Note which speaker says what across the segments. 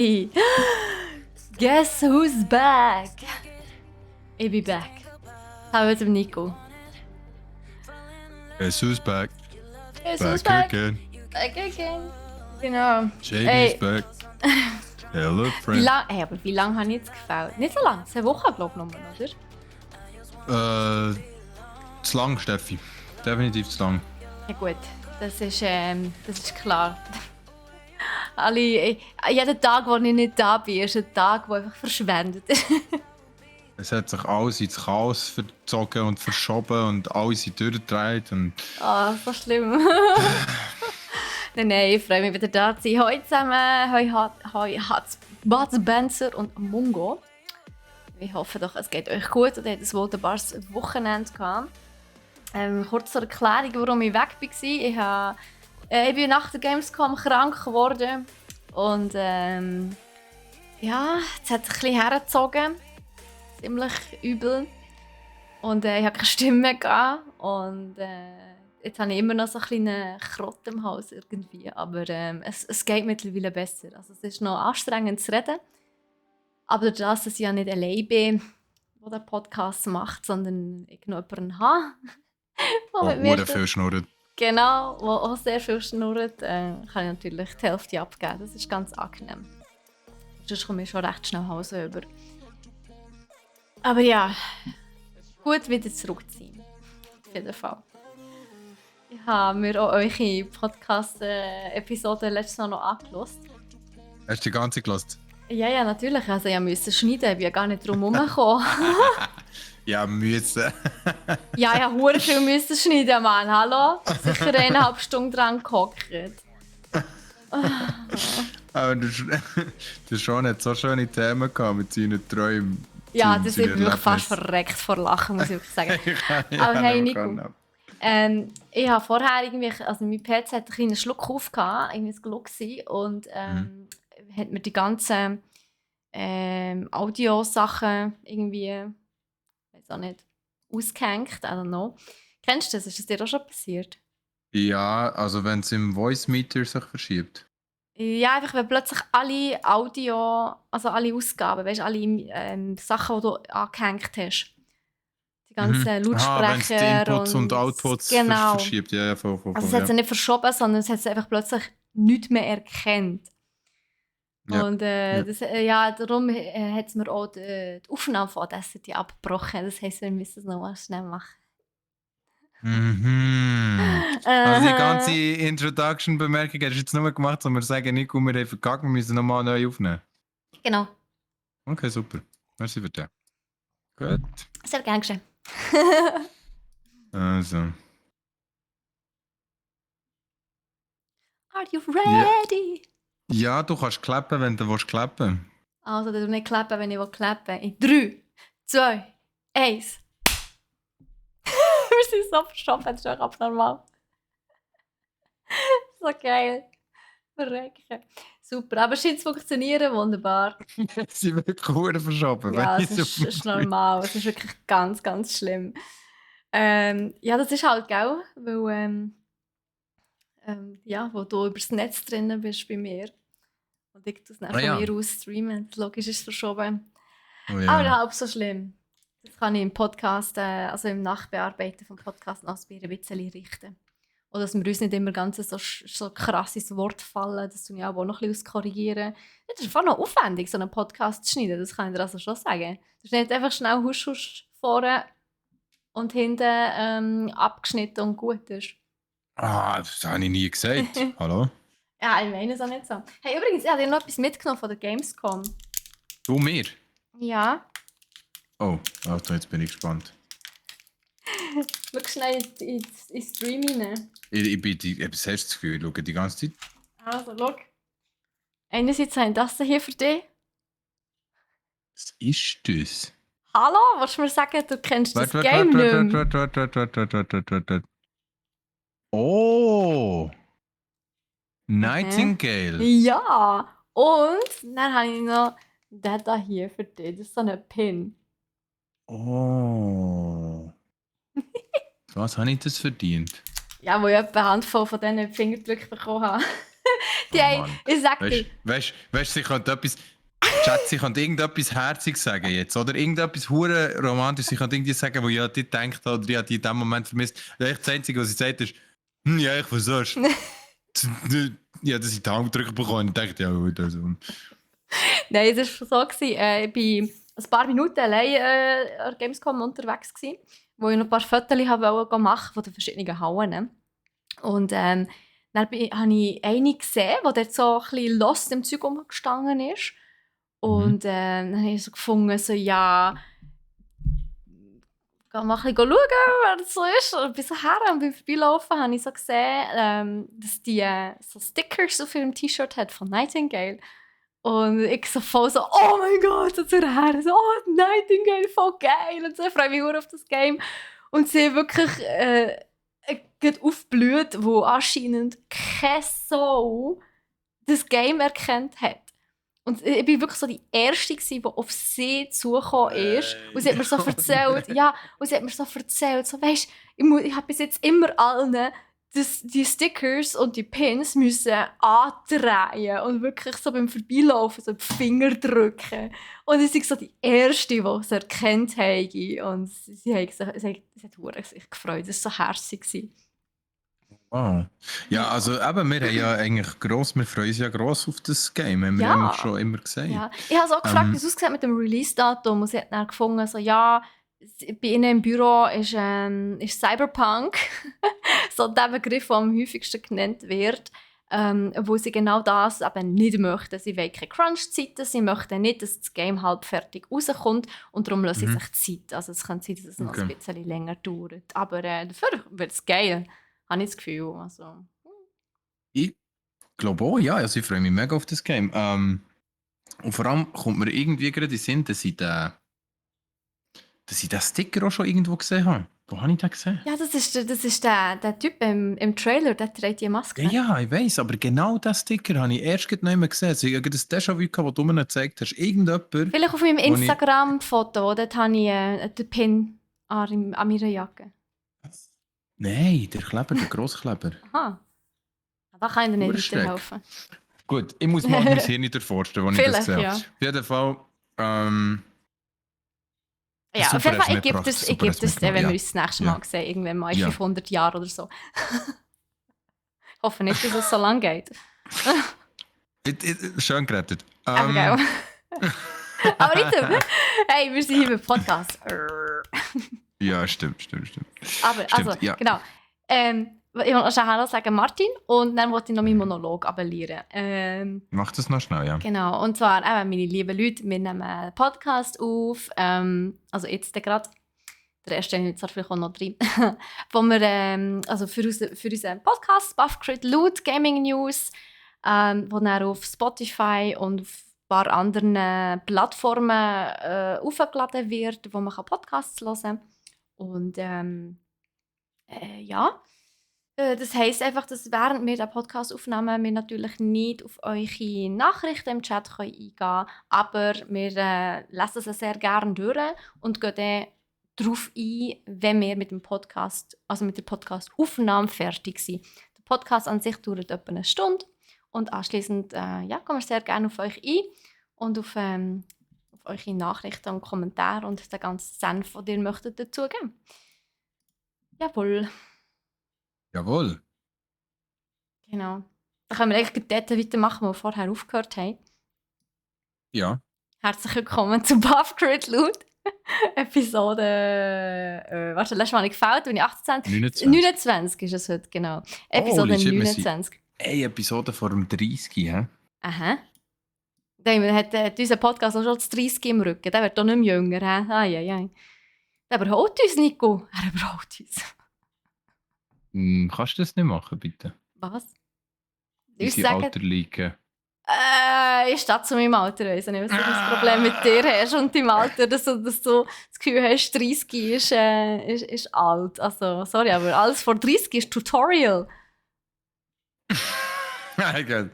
Speaker 1: Hey. Guess who's back? Ich bin back. Hallo mit dem Nico.
Speaker 2: Guess who's back?
Speaker 1: Guess
Speaker 2: Back
Speaker 1: who's back?
Speaker 2: again.
Speaker 1: Back again. Genau.
Speaker 2: JB's back. Hello, friend.
Speaker 1: Aber wie lange habe ich jetzt gefällt? Nicht so lange, 2 Wochen glaube ich noch, oder?
Speaker 2: Zu lang, Steffi. Definitiv zu lang.
Speaker 1: Ja gut, das ist klar. Jeden Tag, wo ich nicht da bin, ist ein Tag, der einfach verschwendet ist.
Speaker 2: Es hat sich alles ins Chaos verzogen und verschoben und alles in die Tür gedreht. Und
Speaker 1: So schlimm. Nein, ich freue mich wieder da zu sein. Heute zusammen hat Bud Benzer und Mungo. Ich hoffe doch, es geht euch gut und ihr habt ein wunderbares Wochenende gehabt. Kurz zur Erklärung, warum ich weg war. Ich bin nach der Gamescom krank geworden und es hat sich ein bisschen hergezogen. Ziemlich übel. Und ich hatte keine Stimme mehr gehabt. Und jetzt habe ich immer noch so einen kleinen Krott im Hals irgendwie. Aber es geht mittlerweile besser. Also es ist noch anstrengend zu reden. Aber dadurch, dass ich ja nicht allein bin, der den Podcast macht, sondern ich noch jemanden habe, der mit mir
Speaker 2: viel schnurrt.
Speaker 1: Genau, der auch sehr viel schnurrt, kann ich natürlich die Hälfte abgeben. Das ist ganz angenehm. Sonst komme ich schon recht schnell nach Hause über. Aber ja, gut wieder zurück zu sein. Auf jeden Fall. Ich habe mir auch eure Podcast-Episode letztes Mal noch angehört.
Speaker 2: Hast du die ganze gelassen?
Speaker 1: Ja, natürlich. Also ich musste schneiden, ich bin ja gar nicht drum herumgekommen.
Speaker 2: Ja, müssen.
Speaker 1: Ja, ich musste viel müssen schneiden, Mann. Hallo? Sicher 1,5 Stunden dran gehockt.
Speaker 2: Aber der Sean hat so schöne Themen gehabt mit seinen Träumen.
Speaker 1: Ja, das ist wirklich fast verreckt vor Lachen, muss ich wirklich sagen. Aber hey, Nico. Ich habe vorher irgendwie, also mein PC hat einen kleinen Schluck aufgehabt, irgendwie ein Glück gewesen, und hat mir die ganzen Audiosachen irgendwie, weiß auch nicht, ausgehängt, I don't know. Kennst du das? Ist das dir auch schon passiert?
Speaker 2: Ja, also wenn es im Voice Meter sich verschiebt.
Speaker 1: Ja, einfach wenn plötzlich alle also alle Ausgaben, weißt, alle Sachen, die du angehängt hast. Die ganzen Lautsprecher
Speaker 2: wenn es die Inputs und Outputs
Speaker 1: genau.
Speaker 2: verschiebt. Ja, voll,
Speaker 1: also es hat sich nicht verschoben, sondern es hat sich einfach plötzlich nichts mehr erkannt.
Speaker 2: Ja.
Speaker 1: Und darum hat es mir auch die Aufnahme von Audacity abgebrochen. Das heisst, wir müssen es nochmal schnell machen.
Speaker 2: Also die ganze Introduction-Bemerkung hast du jetzt nur gemacht, um zu sagen, Nico, wir haben verkackt, wir müssen nochmal neu aufnehmen.
Speaker 1: Genau.
Speaker 2: Okay, super. Merci für das. Gut.
Speaker 1: Sehr gerne geschehen.
Speaker 2: Also.
Speaker 1: Are you ready?
Speaker 2: Ja, du kannst klappen, wenn du klappen willst.
Speaker 1: Also, du nicht klappen, wenn ich klappen will. In 3, 2, 1. Wir sind so verschoben, das ist schon abnormal. So geil. Verrecken. Super, aber es scheint zu funktionieren, wunderbar.
Speaker 2: Sie sind wirklich gut verschoben.
Speaker 1: Ja, es ist normal, es ist wirklich ganz, ganz schlimm. Ja, das ist halt, gell, weil wo du übers Netz drin bist bei mir und ich das dann von mir aus streamen, logisch ist es verschoben. Oh, ja. Aber halb so schlimm. Das kann ich im Podcast, also im Nachbearbeiten vom Podcast noch ein bisschen richten. Oder dass wir uns nicht immer ganz so krass ins Wort fallen, das tun ich auch noch ein bisschen korrigieren. Das ist voll noch aufwendig, so einen Podcast zu schneiden, das kann ich dir also schon sagen. Das ist nicht einfach schnell husch vorne und hinten abgeschnitten und gut ist.
Speaker 2: Das habe ich nie gesagt. Hallo?
Speaker 1: Ja, ich meine es auch nicht so. Hey, übrigens, ich habe dir noch etwas mitgenommen von der Gamescom.
Speaker 2: Du mir?
Speaker 1: Ja.
Speaker 2: Oh, also jetzt bin ich gespannt.
Speaker 1: Schau schnell in Stream rein.
Speaker 2: Ich habe das Gefühl, ich schaue die ganze Zeit.
Speaker 1: Also, schau. Einerseits habe ich das hier für dich.
Speaker 2: Was ist das?
Speaker 1: Hallo, willst du mir sagen, du kennst das Game nicht mehr?
Speaker 2: Warte. Oh! Nightingale.
Speaker 1: Ja! Und dann habe ich noch den hier für dich. Das ist so ein Pin.
Speaker 2: Oh! Was habe ich das verdient?
Speaker 1: Ja, wo ich etwa eine Handvoll von diesen Fingerdrücken bekommen habe. Die haben, ich sag dir,
Speaker 2: Weißt du, sie könnte etwas. Schatz, sie könnte irgendetwas Herziges sagen jetzt. Oder irgendetwas hure romantisch. Sie könnte irgendwie sagen, wo ja die denkt oder ja, die in dem Moment vermisst. Das Einzige, was sie sagt, ist, ja, ich versuch's. Ja, dass ich die Hand drücken bekommen. Ich dachte, ja, gut, also.
Speaker 1: nein, es war so, ich war ein paar Minuten allein an Gamescom unterwegs, wo ich noch ein paar Fotos machen von den verschiedenen Hallen. Und dann habe ich eine gesehen, die dort so ein bisschen lost im Zeug rumgestanden ist. Und dann habe ich so gefunden, so, ja, geh mal ein bisschen schauen, wer das so ist. Und bin so her und beim Vorbeilaufen habe ich so gesehen, dass die so Stickers auf ihrem T-Shirt hat von Nightingale. Und ich so voll so, oh mein Gott, so zu her, so, oh, Nightingale, voll geil. Und so, ich freue mich sehr auf das Game. Und sie wirklich geht aufblüht, wo anscheinend keine Sau das Game erkannt hat. Und ich war wirklich so die Erste, die auf sie zugekommen ist. Und sie hat mir so erzählt, so, weisst, ich habe bis jetzt immer allen die Stickers und die Pins müssen andrehen und wirklich so beim Vorbeilaufen so die Finger drücken. Und ich war so die Erste, die es erkannt habe. Und sie hat sich gefreut, das war so herzig.
Speaker 2: Wow. Ja, also eben, wir haben ja eigentlich wir freuen uns ja gross auf das Game, haben wir eigentlich schon immer gesagt.
Speaker 1: Ja. Ich habe auch gefragt, wie es aussieht mit dem Release-Datum. Und sie hat dann gefunden, so, ja, bei ihnen im Büro ist Cyberpunk so der Begriff, der am häufigsten genannt wird, wo sie genau das eben nicht möchten. Sie wollen keine Crunch-Zeiten, sie möchten nicht, dass das Game halb fertig rauskommt und darum lassen sie sich Zeit. Also es kann sein, dass es noch ein bisschen länger dauert. Aber dafür wird es geil, habe ich das Gefühl. Also.
Speaker 2: Ich glaube auch, ja. Also ich freue mich mega auf das Game. Und vor allem kommt mir irgendwie gerade in den Sinn, dass ich den Sticker auch schon irgendwo gesehen habe. Wo habe ich den gesehen?
Speaker 1: Ja, das ist der Typ im Trailer, der trägt die Maske.
Speaker 2: Ja, ich weiss, aber genau diesen Sticker habe ich erst nicht mehr gesehen. Also ich habe das Déjà-vu gehabt, das du mir gezeigt hast. Irgendjemand...
Speaker 1: Vielleicht auf meinem Instagram-Foto, dort habe ich den Pin an meiner Jacke.
Speaker 2: Nein, der Kleber, der Grosskleber.
Speaker 1: Aha. Da kann ich dir nicht weiterhelfen.
Speaker 2: Gut, ich muss mal mein Hirn nicht erforschen, als ich das gesehen habe.
Speaker 1: Ja.
Speaker 2: Auf jeden Fall...
Speaker 1: ja, auf jeden Fall, ich gebe das, wenn wir uns das nächste Mal sehen, irgendwann mal in 500 Jahren oder so. Ich hoffe nicht, dass es so lange geht.
Speaker 2: Schön gerettet.
Speaker 1: Aber nicht so. Hey, wir sind hier beim Podcast.
Speaker 2: Ja, stimmt.
Speaker 1: Aber,
Speaker 2: stimmt,
Speaker 1: also, genau. Ich wollte schon sagen Martin und dann wollte ich noch meinen Monolog abonnieren.
Speaker 2: Mach das noch schnell, ja.
Speaker 1: Genau, und zwar, meine lieben Leute, wir nehmen einen Podcast auf, also jetzt gerade, der erste jetzt vielleicht auch noch drin, wo wir, also für unseren Podcast, Buffcrit Loot Gaming News, wo dann auf Spotify und auf ein paar anderen Plattformen aufgeladen wird, wo man Podcasts hören kann. Und ja, das heisst einfach, dass während wir den Podcast aufnehmen, wir natürlich nicht auf eure Nachrichten im Chat eingehen können, aber wir lesen sie sehr gerne durch und gehen dann darauf ein, wenn wir mit dem Podcast, also mit der Podcast-Aufnahme fertig sind. Der Podcast an sich dauert etwa eine Stunde und anschliessend gehen wir sehr gerne auf euch ein und auf eure Nachrichten und Kommentare und den ganzen Senf, den ihr möchtet dazugeben. Jawohl.
Speaker 2: Jawohl.
Speaker 1: Genau. Dann können wir eigentlich dort weitermachen, wo wir vorher aufgehört haben.
Speaker 2: Ja.
Speaker 1: Herzlich willkommen zu Buffcrit Loot. Episode. Letztes Mal nicht gefällt, bin ich 29 ist es heute, genau. Episode 29.
Speaker 2: Eine Episode vor dem 30, hä?
Speaker 1: Aha. Der hat unser Podcast auch schon das 30 im Rücken. Der wird doch nicht mehr jünger, hä? Ai. Der überholt uns, Nico. Er überholt uns.
Speaker 2: Kannst du das nicht machen, bitte?
Speaker 1: Was?
Speaker 2: Unsere Alter liegen.
Speaker 1: Ich stehe zu meinem Alter. Ich weiß nicht, was du das Problem mit dir hast und deinem Alter, dass du das Gefühl hast, 30 ist alt. Also, sorry, aber alles vor 30 ist Tutorial.
Speaker 2: Nein, ich habe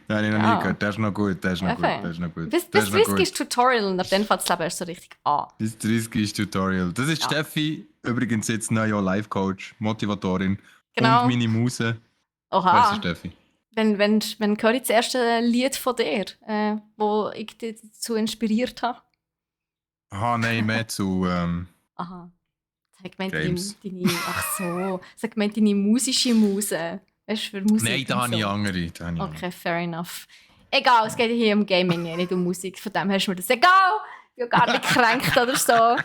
Speaker 2: noch nie gehört. Das ist noch gut.
Speaker 1: Bis 30 ist Tutorial und ab dann fängt das Leben erst so richtig an.
Speaker 2: Bis 30 ist Tutorial. Das ist Steffi, übrigens jetzt noch Life-Coach, Motivatorin und meine Muse.
Speaker 1: Oha.
Speaker 2: Das ist Steffi.
Speaker 1: Wenn höre ich das erste Lied von dir, wo ich dich dazu inspiriert habe?
Speaker 2: Aha, nein, mehr zu
Speaker 1: Aha. Sag gemeint
Speaker 2: Games.
Speaker 1: ach so. Sag gemeint deine musische Muse. Weißt du, für
Speaker 2: Nein,
Speaker 1: Musik
Speaker 2: da
Speaker 1: und
Speaker 2: habe ich
Speaker 1: so.
Speaker 2: andere. Da habe ich andere.
Speaker 1: Okay, fair enough. Egal, es geht hier um Gaming, nicht um Musik. Von dem hast du mir das egal. Ich bin gar nicht gekränkt oder so.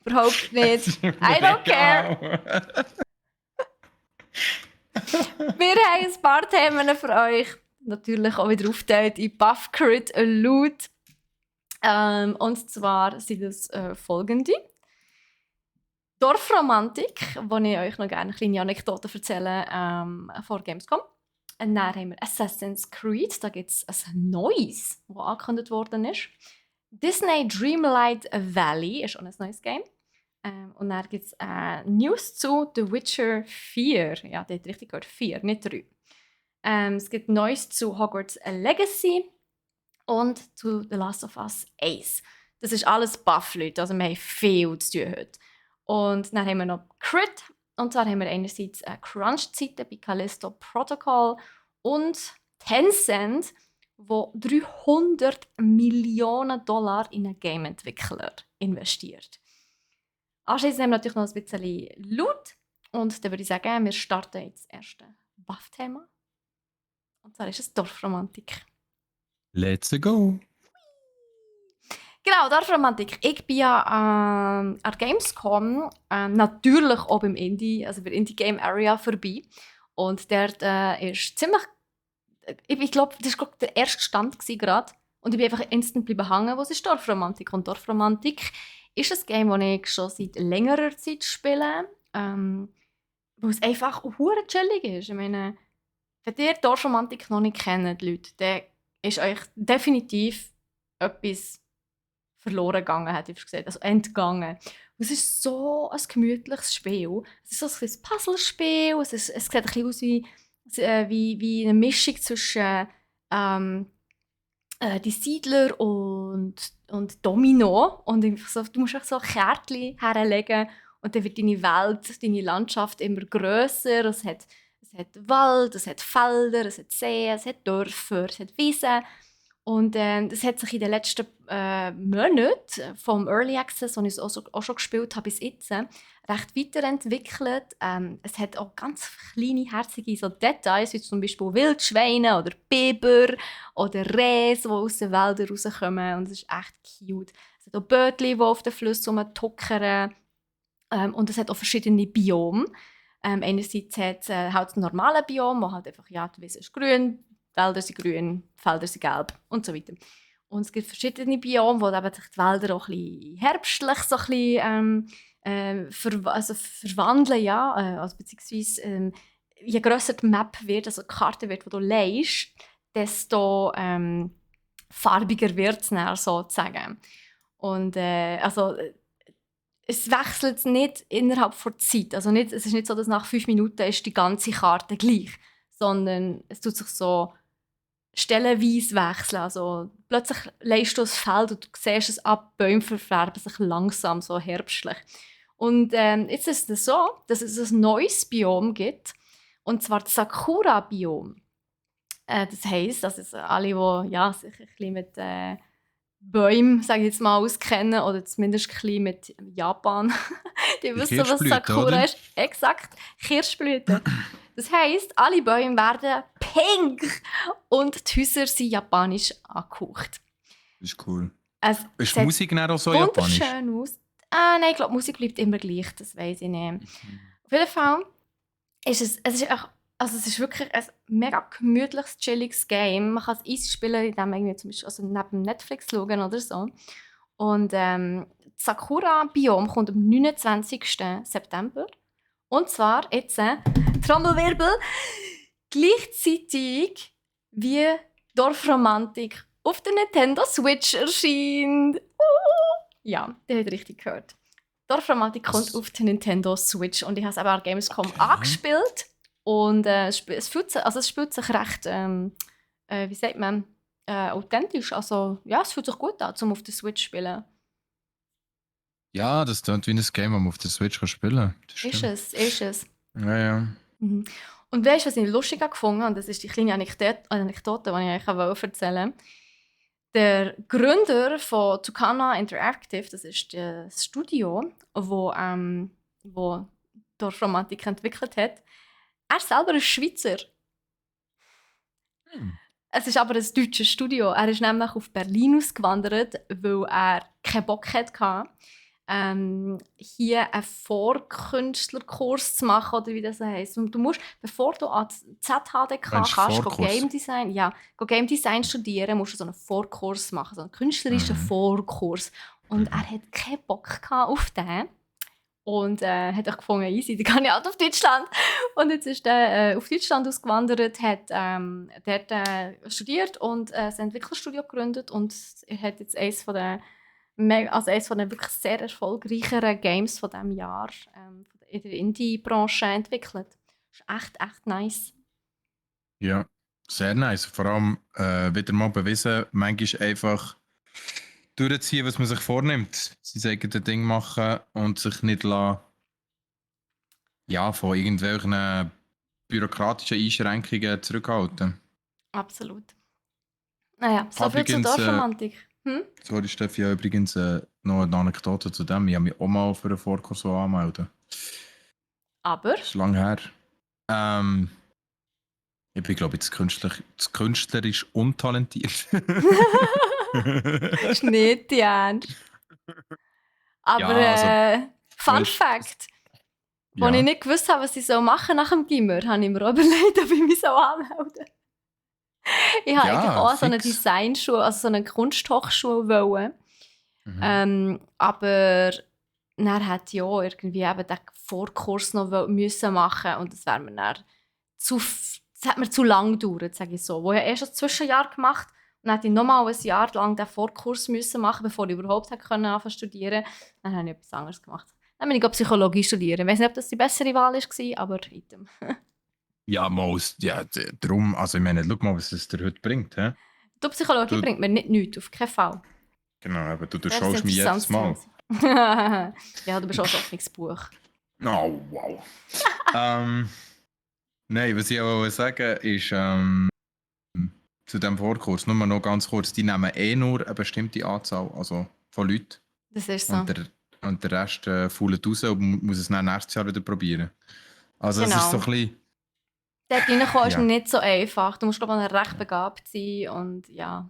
Speaker 1: Überhaupt nicht. I don't care. Wir haben ein paar Themen für euch. Natürlich auch wieder aufgeteilt in Buff, Crit, Loot. Und zwar sind das folgende. Dorfromantik, wo ich euch noch gerne eine kleine Anekdote erzähle vor Gamescom. Und dann haben wir Assassin's Creed, da gibt es ein neues, das angekündigt worden ist. Disney Dreamlight Valley ist auch ein neues Game. Und dann gibt es News zu The Witcher 4. Ja, der hat richtig gehört, 4, nicht 3. Es gibt Neues zu Hogwarts Legacy und zu The Last of Us Ace. Das ist alles Buff, Leute, also wir haben viel zu tun heute. Und dann haben wir noch Crit. Und zwar haben wir einerseits Crunch-Zeiten bei Callisto Protocol und Tencent, wo $300 Millionen in einen Game-Entwickler investiert. Anschließend haben wir natürlich noch ein bisschen Loot. Und dann würde ich sagen, wir starten jetzt das erste Buff-Thema. Und zwar ist es Dorfromantik.
Speaker 2: Let's go.
Speaker 1: Genau, Dorfromantik. Ich bin ja an Gamescom natürlich auch beim Indie, also bei der Indie-Game Area vorbei. Und dort ist ziemlich... Ich glaube, das war der erste Stand gerade. Und ich bin einfach instant bleiben hängen, was ist Dorfromantik. Und Dorfromantik ist ein Game, das ich schon seit längerer Zeit spiele. Weil es einfach hure chillig ist. Ich meine, wenn ihr Dorfromantik noch nicht kennt, Leute, dann ist euch definitiv etwas verloren gegangen, hätte ich gesagt. Also entgangen. Und es ist so ein gemütliches Spiel. Es ist so ein Puzzlespiel. Es sieht ein bisschen aus wie eine Mischung zwischen die Siedler und Domino. Und einfach so, du musst auch so Kärtchen herlegen und dann wird deine Welt, deine Landschaft immer grösser. Es hat Wald, es hat Felder, es hat Seen, es hat Dörfer, es hat Wiesen. Und das hat sich in den letzten Monaten vom Early Access, den ich auch schon gespielt habe bis jetzt, recht weiterentwickelt. Es hat auch ganz kleine, herzige so Details, wie zum Beispiel Wildschweine oder Biber oder Rehe, die aus den Wäldern rauskommen. Und es ist echt cute. Es hat auch Bötchen, die auf den Flüssen rumtuckern. Und es hat auch verschiedene Biome. Einerseits hat es halt das normale Biom, wo halt einfach, ja, die Wiese ist grün, die Wälder sind grün, die Felder sind gelb und so weiter. Und es gibt verschiedene Biome, wo eben sich die Wälder auch ein bisschen herbstlich so ein bisschen, verwandeln, ja. Also beziehungsweise, je grösser die Map wird, also die Karte wird, die du leist, desto farbiger wird es sozusagen. Und es wechselt nicht innerhalb der Zeit. Also nicht, es ist nicht so, dass nach 5 Minuten ist die ganze Karte gleich, sondern es tut sich so stellenweise wechseln. Also plötzlich leist du das Feld und du siehst es ab, Bäume verfärben sich langsam, so herbstlich. Und jetzt ist es so, dass es ein neues Biom gibt, und zwar das Sakura-Biom. Das heisst, dass es alle, die ja, sich ein bisschen mit Bäume, sage ich jetzt mal, auskennen, oder zumindest ein bisschen mit Japan, die wissen, was Sakura
Speaker 2: oder?
Speaker 1: ist. Exakt, Kirschblüten. Das heisst, alle Bäume werden pink und die Häuser sind japanisch angehaucht.
Speaker 2: Das ist cool.
Speaker 1: Ist
Speaker 2: die Musik dann auch so japanisch?
Speaker 1: Wunderschön aus. Nein, ich glaube, die Musik bleibt immer gleich, das weiss ich nicht. Auf jeden Fall ist es ist wirklich ein mega gemütliches, chilliges Game. Man kann es easy spielen, indem man irgendwie zum Beispiel neben Netflix schauen oder so. Und Sakura-Biom kommt am 29. September. Und zwar jetzt, Trommelwirbel, gleichzeitig wie Dorfromantik auf der Nintendo Switch erscheint. Ja, der hat richtig gehört. Dorfromantik kommt auf der Nintendo Switch und ich habe es eben an Gamescom angespielt. Und es spielt sich recht, wie sagt man, authentisch. Also ja, es fühlt sich gut an, um auf der Switch zu spielen.
Speaker 2: Ja, das klingt wie ein Game, das man auf der Switch spielen kann.
Speaker 1: Ist es.
Speaker 2: Ja, ja.
Speaker 1: Mhm. Und weißt du, was ich lustig gefunden habe? Und das ist die kleine Anekdote, die ich euch erzählen wollte. Der Gründer von Tucana Interactive, das ist das Studio, wo Dorfromantik entwickelt hat, er selber ist Schweizer. Es ist aber ein deutsches Studio. Er ist nämlich auf Berlin ausgewandert, weil er keinen Bock hatte, hier einen Vorkünstlerkurs zu machen, oder wie das heisst. Und du musst, bevor du an die ZHDK kannst, Game Design studieren, musst du so einen Vorkurs machen, so einen künstlerischen Vorkurs. Und er hat keinen Bock auf den. Und hat auch gefunden, easy, dann kann ich halt auf Deutschland. Und jetzt ist er auf Deutschland ausgewandert, hat dort studiert und ein Entwicklerstudio gegründet. Und er hat jetzt eines von den wirklich sehr erfolgreicheren Games von diesem Jahr in der Indie-Branche entwickelt. Das ist echt nice.
Speaker 2: Ja, sehr nice. Vor allem wieder mal bewiesen, manchmal einfach durchziehen, was man sich vornimmt. Sein eigenes Ding machen und sich nicht von irgendwelchen bürokratischen Einschränkungen zurückhalten.
Speaker 1: Absolut. Naja, so viel zur Dorfromantik.
Speaker 2: Sorry, Steffi, ja, übrigens noch eine Anekdote zu dem. Ich habe mich auch mal für einen Vorkurs anmelden.
Speaker 1: Aber?
Speaker 2: Das ist lange her. Ich bin, glaube ich, künstlerisch untalentiert.
Speaker 1: Ist nicht die Ernst. Aber
Speaker 2: Ja,
Speaker 1: Fun Fact. Als ich nicht gewusst habe, was ich machen nach dem Gimmer, habe ich mir auch überlegt, ob ich mich so anmelde. Ich wollte eigentlich auch so eine Designschule, also so eine Kunsthochschule wollen. Aber dann hat ja irgendwie eben den Vorkurs noch müssen machen und das wäre mir dann das hat mir zu lang gedauert, sage ich so. Wo ich erst ein Zwischenjahr gemacht und dann hätte ich nochmal ein Jahr lang den Vorkurs müssen machen, bevor ich überhaupt anfangen zu studieren. Dann habe ich etwas anderes gemacht. Dann bin ich Psychologie studieren. Ich weiß nicht, ob das die bessere Wahl war, aber item.
Speaker 2: Ja, darum, also ich meine, schau mal, was es dir heute bringt. He?
Speaker 1: Die Psychologie bringt mir nichts, auf keinen Fall.
Speaker 2: Genau, aber du schaust mich jedes Mal.
Speaker 1: Ja, du bist auch ein offenes Buch.
Speaker 2: Oh, wow. Nein, was ich auch sagen ist, zu diesem Vorkurs, nur noch ganz kurz, die nehmen nur eine bestimmte Anzahl von Leuten.
Speaker 1: Das ist so.
Speaker 2: Und der Rest fällt raus und muss es dann nächstes Jahr wieder probieren. Also es ist so ein bisschen...
Speaker 1: Dort reinkommen ist nicht so einfach. Du musst, glaube ich, recht begabt sein und ja...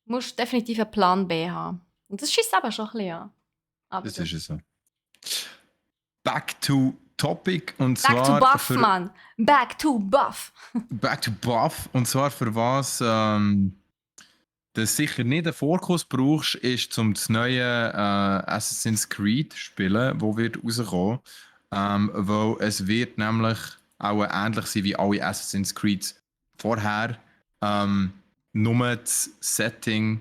Speaker 1: Du musst definitiv einen Plan B haben. Und das schießt aber schon ein bisschen an.
Speaker 2: Das ist es so. Back to Topic und
Speaker 1: zwar... Back to Buff, Mann! Back to Buff!
Speaker 2: Back to Buff. Und zwar für was du sicher nicht einen Fokus brauchst, ist um das neue Assassin's Creed spielen, das wird rauskommen. Weil es wird nämlich auch ähnlich sein wie alle Assassin's Creed vorher. Nur das Setting,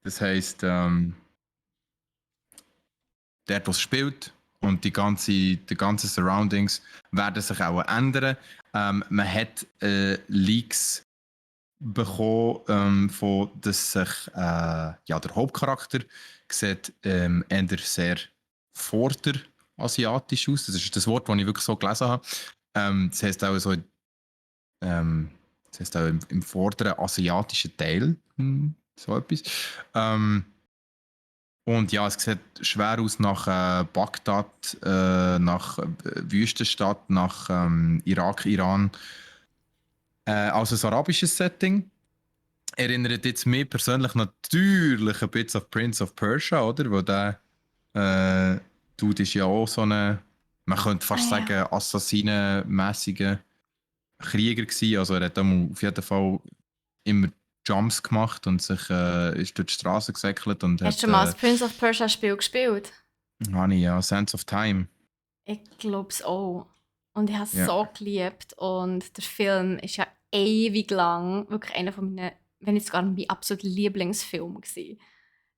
Speaker 2: das heisst, dort, wo es spielt und die ganzen Surroundings werden sich auch ändern. Man hat Leaks bekommen, von dass sich der Hauptcharakter sieht eher sehr vorderasiatisch aus. Das ist das Wort, das ich wirklich so gelesen habe. Das heisst auch so das heisst auch im vorderen asiatischen Teil so etwas. Und ja, es sieht schwer aus nach Bagdad, nach Wüstenstadt, nach Irak, Iran. Also ein arabisches Setting. Erinnert jetzt mich persönlich natürlich ein bisschen auf Prince of Persia, oder? Wo der Dude ist ja auch so eine, man könnte fast sagen, assassinenmäßiger Krieger gewesen. Also er hat auf jeden Fall immer Jumps gemacht und sich ist durch die Straße gesäckelt. Und
Speaker 1: hast du mal das Prince of Persia Spiel gespielt?
Speaker 2: Habe ich, ja. Sands of Time.
Speaker 1: Ich glaube es auch. Und ich habe es so geliebt. Und der Film ist ja ewig lang wirklich einer von meinen, wenn nicht sogar mein absoluter Lieblingsfilm gewesen.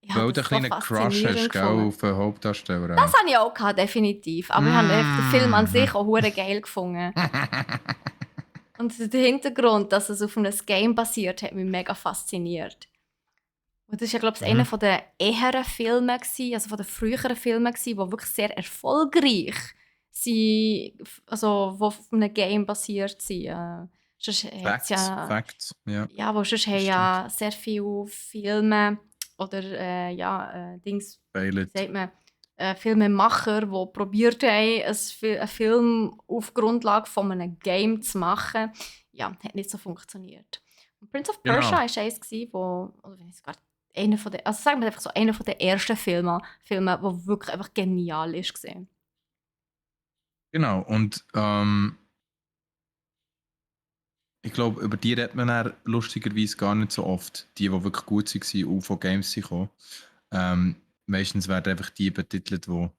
Speaker 2: Weil du einen kleinen Crush hast, gell, auf den Hauptdarsteller.
Speaker 1: Das habe ich auch gehabt, definitiv. Aber ich habe den Film an sich auch hure geil gefunden. Und der Hintergrund, dass es auf einem Game basiert, hat mich mega fasziniert. Und das war ja, glaube ich, einer der eheren Filme, also von den früheren Filmen, der wirklich sehr erfolgreich also, die auf einem Game basiert sind. Sonst hat's
Speaker 2: Facts, ja,
Speaker 1: ja, aber sonst
Speaker 2: das
Speaker 1: haben
Speaker 2: stimmt.
Speaker 1: ja sehr viele Filme oder Dings, wie
Speaker 2: Failet.
Speaker 1: sagt man, Filmemacher, die probiert haben, einen Film auf Grundlage von einem Game zu machen. Ja, hat nicht so funktioniert. Und Prince of Persia
Speaker 2: Genau,
Speaker 1: war eins, oder wenn ich sogar einer von der, also sagen wir einfach so, einer von der ersten Filme, der wirklich einfach genial ist gesehen.
Speaker 2: genau. Und ich glaube, über die redet man dann lustigerweise gar nicht so oft. Die wirklich gut waren und von Games sind gekommen. Meistens werden einfach die betitelt, die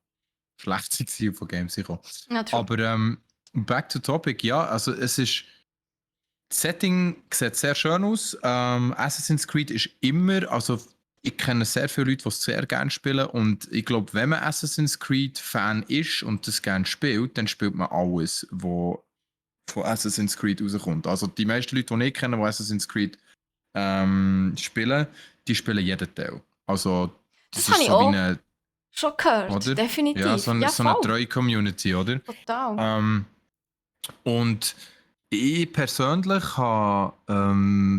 Speaker 2: schlecht waren und von Games sind gekommen.
Speaker 1: Ja, true.
Speaker 2: Aber back to topic, ja, also es ist. Das Setting sieht sehr schön aus. Assassin's Creed ist immer, also ich kenne sehr viele Leute, die es sehr gerne spielen und ich glaube, wenn man Assassin's Creed Fan ist und das gerne spielt, dann spielt man alles, was von Assassin's Creed rauskommt. Also die meisten Leute, die ich kenne, die Assassin's Creed spielen, die spielen jeden Teil. Also das
Speaker 1: Das habe
Speaker 2: ist
Speaker 1: ich
Speaker 2: so wie
Speaker 1: auch
Speaker 2: eine,
Speaker 1: schon gehört,
Speaker 2: oder? Ja,
Speaker 1: definitiv. Ja,
Speaker 2: so eine
Speaker 1: voll.
Speaker 2: treue Community, oder?
Speaker 1: Total.
Speaker 2: Ähm, und ich persönlich habe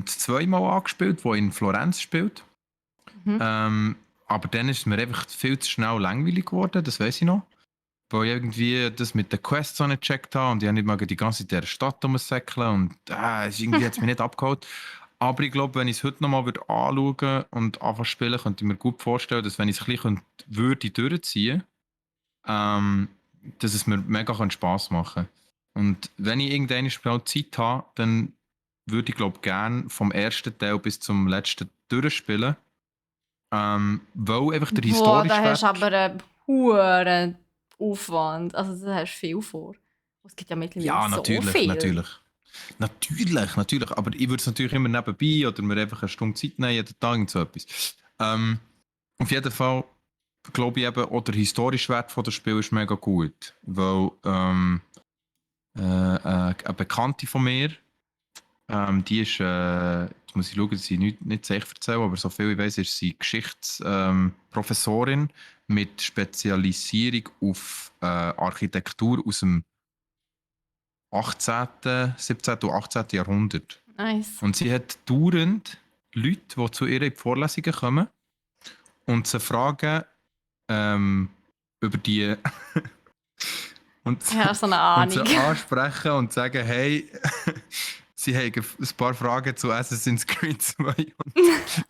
Speaker 2: das zweimal angespielt, wo in Florenz spielt.
Speaker 1: Mhm.
Speaker 2: Aber dann ist mir einfach viel zu schnell langweilig geworden, das weiß ich noch. Weil ich irgendwie das mit den Quests so nicht gecheckt habe und ich habe nicht mal die ganze Zeit in dieser Stadt rumsäckeln und irgendwie hat es mich nicht abgeholt. Aber ich glaube, wenn ich es heute nochmal anschauen und anfangen spielen, könnte ich mir gut vorstellen, dass wenn ich es ein bisschen würde durchziehen, ähm, dass es mir mega Spass machen kann. Und wenn ich irgendeine Spiel Zeit habe, dann würde ich glaube gerne vom ersten Teil bis zum letzten durchspielen. Weil einfach der
Speaker 1: Boah, da
Speaker 2: historische
Speaker 1: hast du
Speaker 2: Wert.
Speaker 1: aber einen hohen Aufwand. Also da hast du viel vor. Es gibt ja mittlerweile
Speaker 2: Ja,
Speaker 1: so
Speaker 2: natürlich,
Speaker 1: viel.
Speaker 2: natürlich. Natürlich. Aber ich würde es natürlich immer nebenbei oder mir einfach eine Stunde Zeit nehmen, jeden Tag und so etwas. Auf jeden Fall glaube ich eben, auch der historische Wert von des Spiel ist mega gut. Weil eine Bekannte von mir, die ist, jetzt muss ich schauen, dass ich nicht sicher erzähle, aber so viel ich weiß, ist sie Geschichtsprofessorin mit Spezialisierung auf Architektur aus dem 18., 17. und 18. Jahrhundert.
Speaker 1: Nice.
Speaker 2: Und sie hat dauernd Leute, die zu ihr in die Vorlesungen kommen und sie fragen über die und,
Speaker 1: Ja, so eine
Speaker 2: und sie
Speaker 1: Ahnung.
Speaker 2: ansprechen und sagen, hey, sie haben ein paar Fragen zu Assassin's Creed 2 und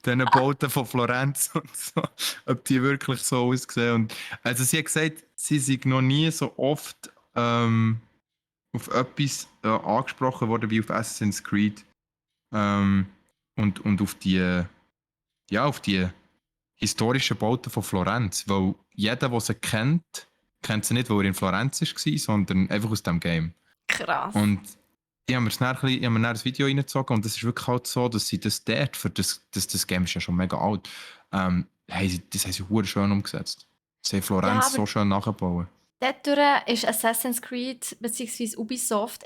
Speaker 2: diesen Bauten von Florenz und so, ob die wirklich so aussehen. Und, also sie hat gesagt, sie sind noch nie so oft auf etwas angesprochen worden wie auf Assassin's Creed ähm, und auf die historischen Bauten von Florenz. Weil jeder, der sie kennt sie nicht, weil er in Florenz war, sondern einfach aus dem Game.
Speaker 1: Krass.
Speaker 2: Und ich habe mir dann ein Video reingezogen und es ist wirklich halt so, dass sie das dort, für das Game ist ja schon mega alt, das haben sie verdammt schön umgesetzt. Sie haben
Speaker 1: Ja,
Speaker 2: Florenz
Speaker 1: aber
Speaker 2: so schön nachgebaut.
Speaker 1: dort ist Assassin's Creed bzw. Ubisoft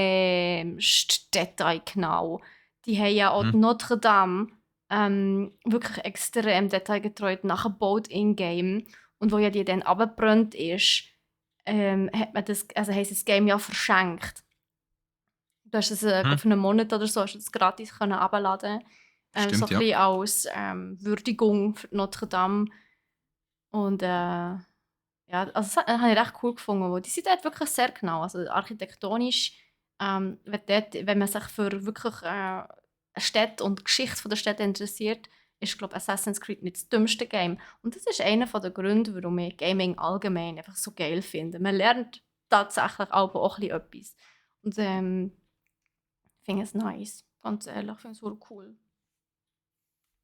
Speaker 1: extremst detailgenau. Die haben ja auch die
Speaker 2: Mhm.
Speaker 1: Notre Dame wirklich extrem detailgetreu nachgebaut in-game. Und wo ja die dann abgebrannt ist, hat man das, also haben sie das Game ja verschenkt. Du hast es
Speaker 2: Mhm.
Speaker 1: für einen Monat oder so hast du es gratis können abladen. So
Speaker 2: Stimmt,
Speaker 1: ein
Speaker 2: ja.
Speaker 1: bisschen als Würdigung für Notre Dame. Und ja, also das habe ich recht cool gefunden, weil die sind dort wirklich sehr genau. Also architektonisch, wenn man sich für wirklich Städte und die Geschichte von der Städte interessiert, ist, glaube ich, Assassin's Creed nicht das dümmste Game. Und das ist einer der Gründe, warum ich Gaming allgemein einfach so geil finde. Man lernt tatsächlich auch ein bisschen etwas. Und ich finde es nice. Ganz ehrlich, ich finde es super cool.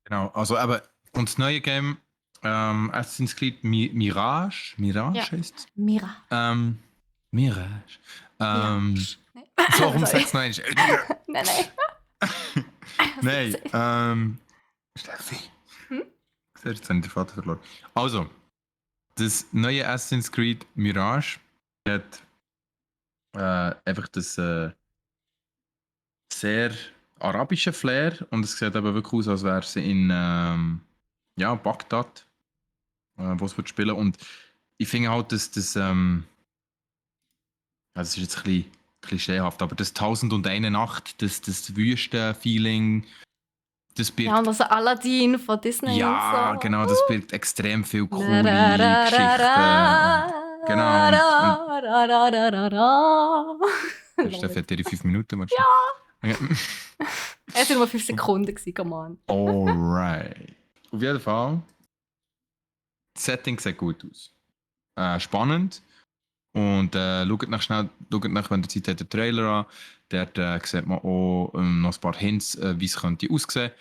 Speaker 2: Genau, also aber und das neue Game Assassin's Creed
Speaker 1: Ja.
Speaker 2: Mirage heißt es?
Speaker 1: Mira.
Speaker 2: Mirage. Ähm,
Speaker 1: Mirage. Nein.
Speaker 2: so, komm,
Speaker 1: Sorry.
Speaker 2: sag's noch einmal.
Speaker 1: Nein, nein. Was soll ich
Speaker 2: Nein,
Speaker 1: sagen?
Speaker 2: Steffi.
Speaker 1: Hm?
Speaker 2: Jetzt habe ich den Vater verloren. Also, das neue Assassin's Creed Mirage hat einfach das sehr arabische Flair und es sieht aber wirklich aus, als wäre es in Bagdad, wo es wird spielen. Und ich finde halt, dass das, das ist jetzt ein bisschen klischeehaft, aber das 1001 Nacht, das Wüsten-Feeling, das
Speaker 1: Ja, und
Speaker 2: birgt,
Speaker 1: also Aladdin von Disney und
Speaker 2: ja,
Speaker 1: so.
Speaker 2: genau, das birgt extrem viele
Speaker 1: La, ra,
Speaker 2: coole
Speaker 1: ra, ra,
Speaker 2: Geschichten und genau,
Speaker 1: ra, ra, ra, ra, ra, ra, ra.
Speaker 2: Steffi
Speaker 1: Love it.
Speaker 2: hat ihre 5 Minuten, machst du?
Speaker 1: Ja!
Speaker 2: Okay.
Speaker 1: Es waren nur 5 Sekunden, come on.
Speaker 2: Alright. Auf jeden Fall, das Setting sieht gut aus. Spannend. Und schaut nach, wenn ihr Zeit habt, den Trailer an. Dort sieht man auch noch ein paar Hints, wie es könnte aussehen.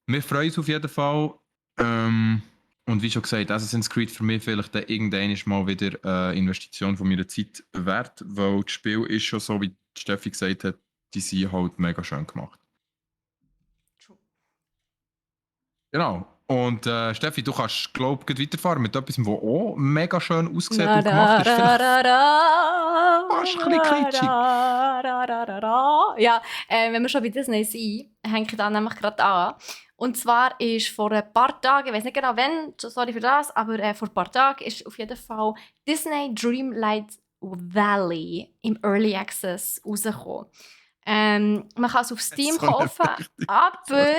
Speaker 2: Wir freuen uns auf jeden Fall. Und wie schon gesagt, Assassin's Creed für mich vielleicht irgendwann mal wieder eine Investition von meiner Zeit wert, weil das Spiel ist schon so, wie Steffi gesagt hat, die sind halt mega schön gemacht. Genau. Und Steffi, du kannst, glaube ich, weiterfahren mit etwas, was auch mega schön aussieht
Speaker 1: Na,
Speaker 2: und gemacht
Speaker 1: da,
Speaker 2: ist.
Speaker 1: da,
Speaker 2: Vielleicht
Speaker 1: da, da,
Speaker 2: fast ein bisschen
Speaker 1: da,
Speaker 2: kitschig.
Speaker 1: da, da, da, da, da. Ja, wenn wir schon bei Disney sind, hänge ich da nämlich gerade an. Und zwar ist vor ein paar Tagen, ich weiß nicht genau wann, sorry für das, aber vor ein paar Tagen ist auf jeden Fall Disney Dreamlight Valley im Early Access rausgekommen. Man kann es auf Steam
Speaker 2: So
Speaker 1: kaufen,
Speaker 2: richtig.
Speaker 1: aber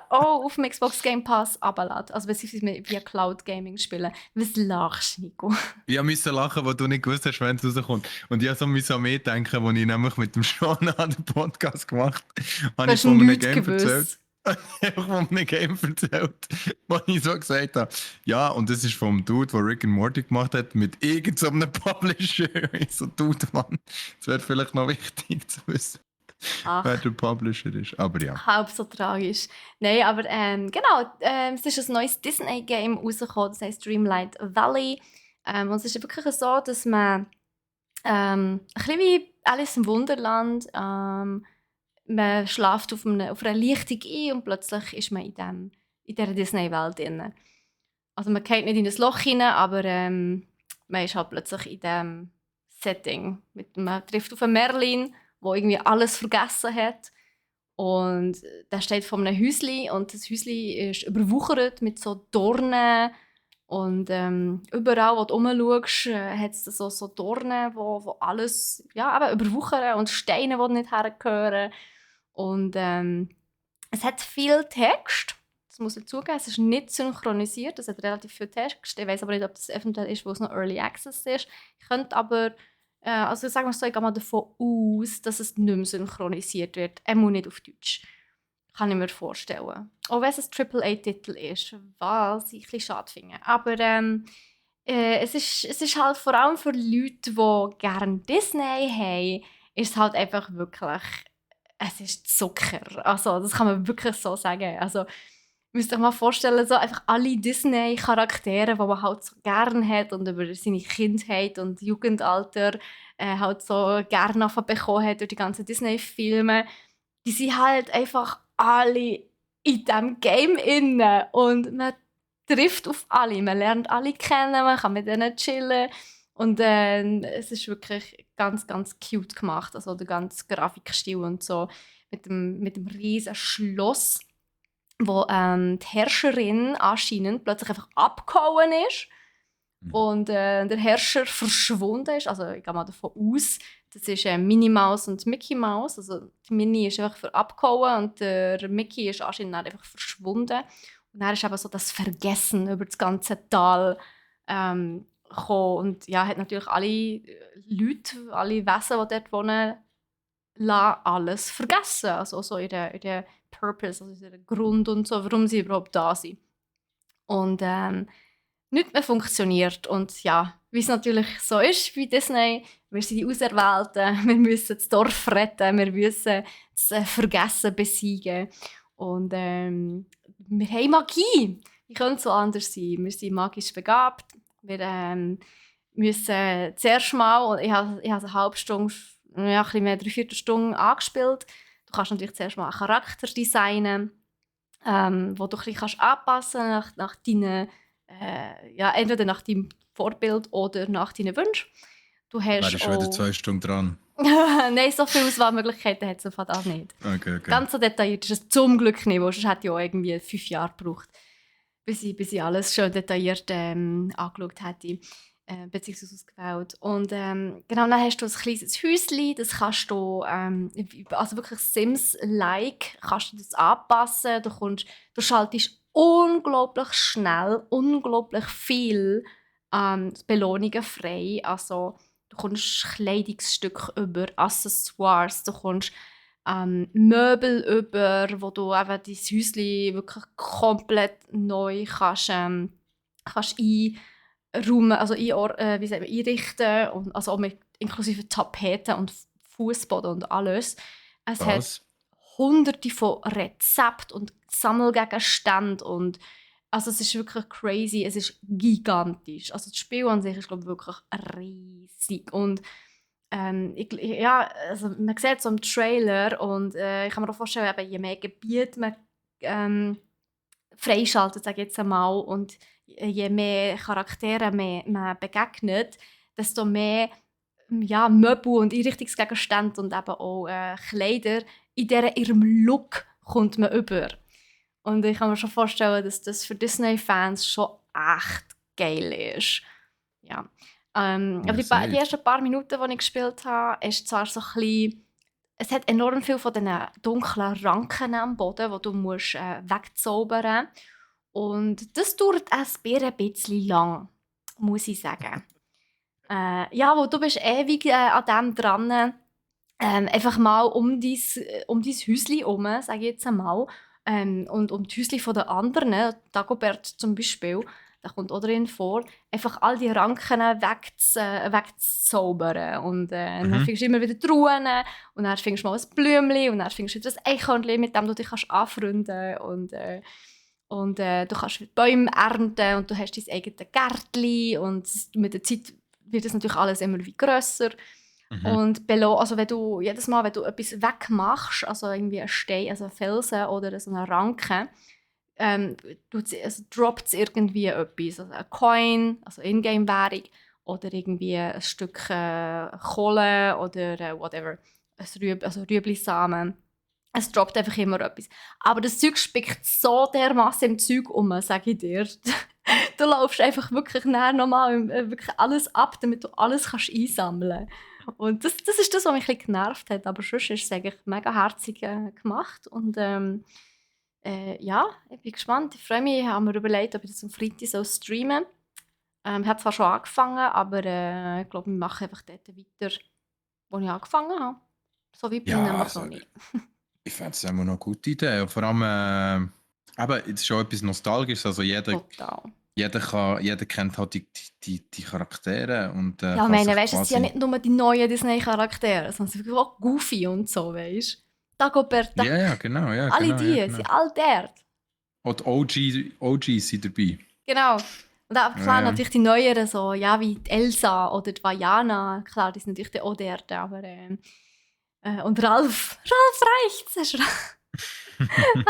Speaker 1: auch auf dem Xbox Game Pass runterladen. Also beziehungsweise via Cloud Gaming spielen. Was lachst du, Nico?
Speaker 2: Ich musste lachen, weil du nicht gewusst hast, wenn es rauskommt. Und ich musste an mich denken, als ich nämlich mit dem Sean an den Podcast gemacht habe.
Speaker 1: Du
Speaker 2: Habe ich
Speaker 1: hast
Speaker 2: von einem
Speaker 1: nichts
Speaker 2: Game erzählt.
Speaker 1: gewusst.
Speaker 2: Einfach von einem Game erzählt, wo ich so gesagt habe, ja, und das ist vom Dude, der Rick and Morty gemacht hat, mit irgendeinem Publisher. Ich so, Dude, Mann, das wäre vielleicht noch wichtig zu wissen, wer
Speaker 1: Ach,
Speaker 2: der Publisher ist. Aber ja.
Speaker 1: halb so tragisch. Nein, aber genau, es ist ein neues Disney-Game rausgekommen, das heißt Dreamlight Valley. Und es ist wirklich so, dass man ein bisschen wie Alice im Wunderland, man schläft auf einer Lichtung ein und plötzlich ist man in dieser Disney-Welt drin. Also man geht nicht in ein Loch hinein, aber man ist halt plötzlich in diesem Setting. Man trifft auf einen Merlin, der irgendwie alles vergessen hat. Und der steht vor einem Häuschen und das Häuschen ist überwuchert mit so Dornen. Und überall, wo du rumschaust, hat es so Dornen, wo alles ja, eben überwuchern und Steine, die nicht hergehören. Und es hat viel Text. Das muss ich zugeben, es ist nicht synchronisiert, es hat relativ viel Text. Ich weiß aber nicht, ob das eventuell ist, wo es noch Early Access ist. Ich könnte aber, also sagen wir so, ich gehe mal davon aus, dass es nicht mehr synchronisiert wird. Er muss nicht auf Deutsch. Kann ich mir vorstellen. Auch wenn es ein AAA-Titel ist, was ich ein bisschen schade finde. Aber es ist halt vor allem für Leute, die gerne Disney haben, ist es halt einfach wirklich, es ist Zucker. Also das kann man wirklich so sagen. Also müsst euch mal vorstellen, so einfach alle Disney-Charaktere, die man halt so gerne hat und über seine Kindheit und Jugendalter halt so gerne bekommen hat durch die ganzen Disney-Filme, die sind halt einfach alle in diesem Game inne und man trifft auf alle, man lernt alle kennen, man kann mit denen chillen und es ist wirklich ganz, ganz cute gemacht, also der ganze Grafikstil und so mit dem riesen Schloss, wo die Herrscherin anscheinend plötzlich einfach abgehauen ist und der Herrscher verschwunden ist. Also ich gehe mal davon aus, das ist Minnie Maus und Mickey Maus. Also die Minnie ist einfach abgehauen und der Mickey ist anscheinend dann einfach verschwunden. Und dann ist eben so das Vergessen über das ganze Tal gekommen. Und ja, hat natürlich alle Leute, alle Wesen, die dort wohnen, alles vergessen. Also so ihren Purpose, also ihren Grund und so, warum sie überhaupt da sind. Und nichts mehr funktioniert. Und ja, wie es natürlich so ist bei Disney, wir sind die Auserwählten, wir müssen das Dorf retten, wir müssen das Vergessen besiegen. Und wir haben Magie. Wie könnte es so anders sein? Wir sind magisch begabt. Wir müssen zuerst mal, ich habe eine halbe Stunde, ja, ein bisschen mehr, 3/4 Stunde angespielt. Du kannst natürlich zuerst mal einen Charakter designen, wo du ein bisschen anpassen kannst nach deinen, ja, entweder nach deinem Vorbild oder nach deinen Wünschen. Du hast
Speaker 2: Wäre schon wieder 2 Stunden dran.
Speaker 1: Nein, so viele Auswahlmöglichkeiten hat es auf das nicht.
Speaker 2: Okay.
Speaker 1: Ganz so detailliert ist es zum Glück nicht, weil sonst hätte ich auch irgendwie 5 Jahre gebraucht, bis ich alles schön detailliert angeschaut hätte. beziehungsweise ausgewählt. Und genau, dann hast du ein kleines Häuschen, das kannst du, also wirklich Sims-like, kannst du das anpassen. Du schaltest unglaublich schnell, unglaublich viel Belohnungen frei. Also du kommst Kleidungsstücke über, Accessoires, du kommst Möbel über, wo du eben dein Häuschen wirklich komplett neu kannst also wie sagt man, einrichten und also auch mit inklusive Tapeten und Fußboden und alles. Es hat
Speaker 2: Was?
Speaker 1: hunderte von Rezepten und Sammelgegenständen und also es ist wirklich crazy, es ist gigantisch. Also das Spiel an sich ist glaube ich wirklich riesig und ja, also man sieht so im Trailer und ich kann mir auch vorstellen, eben, je mehr Gebiete man freischaltet, sage ich jetzt einmal, und je mehr Charaktere man begegnet, desto mehr ja, Möbel und Einrichtungsgegenstände und eben auch Kleider in ihrem Look kommt man über. Und ich kann mir schon vorstellen, dass das für Disney-Fans schon echt geil ist. Ja. Aber die ersten paar Minuten, die ich gespielt habe, ist zwar so ein bisschen, es hat enorm viel von diesen dunklen Ranken am Boden, die du musst, wegzaubern musst. Und das dauert ein bisschen lang, muss ich sagen. Ja, wo du bist ewig an dem dran, einfach mal um dein Häuschen herum, sage ich jetzt einmal, und um die Häuschen der anderen, Dagobert zum Beispiel, da kommt auch drin vor, einfach all die Ranken wegzuzaubern. Und dann findest du immer wieder Truhen und dann findest du mal ein Blümchen und dann findest du wieder ein Eichhörnchen, mit dem du dich anfreunden kannst. Und du kannst Bäume ernten und du hast dein eigenes Gärtchen und mit der Zeit wird das natürlich alles immer wie grösser. Und also jedes Mal, wenn du etwas wegmachst, also irgendwie einen Stein, also einen Felsen oder so eine Ranke, droppt es irgendwie etwas, also ein Coin, also Ingame-Währung, oder irgendwie ein Stück Kohle oder whatever, also Rüeblisamen. Es droppt einfach immer etwas. Aber das Zeug spickt so dermassen im Zeug um, sage ich dir. Du laufst einfach wirklich nochmal wirklich alles ab, damit du alles kannst einsammeln kannst. Und das ist das, was mich ein bisschen genervt hat. Aber sonst ist es eigentlich mega herzig gemacht. Und ja, ich bin gespannt. Ich freue mich. Ich habe mir überlegt, ob ich das am Freitag so streamen soll. Ich habe zwar schon angefangen, aber ich glaube, wir machen einfach dort weiter, wo ich angefangen habe. So weit bin ich
Speaker 2: Ja,
Speaker 1: nämlich
Speaker 2: also,
Speaker 1: noch nicht.
Speaker 2: ich fände es immer noch eine gute Idee. Und vor allem, eben, es ist schon etwas Nostalgisches. Also
Speaker 1: Total.
Speaker 2: jeder kennt halt die Charaktere und
Speaker 1: Ja, ich
Speaker 2: kann
Speaker 1: meine,
Speaker 2: sich
Speaker 1: weißt du, es sind ja
Speaker 2: quasi.
Speaker 1: nicht nur die neuen Disney-Charaktere, sondern es sind auch Goofy und so, weißt du? Dagobert
Speaker 2: Ja,
Speaker 1: Duck.
Speaker 2: ja,
Speaker 1: Alle
Speaker 2: genau, ja,
Speaker 1: die
Speaker 2: genau.
Speaker 1: sind all dort.
Speaker 2: Und die OGs sind dabei.
Speaker 1: Genau. Und dann,
Speaker 2: Ja,
Speaker 1: klar,
Speaker 2: ja.
Speaker 1: natürlich die neueren, so, ja, wie die Elsa oder die Vajana, klar, die sind natürlich auch dort, aber und Ralf reicht's, hast du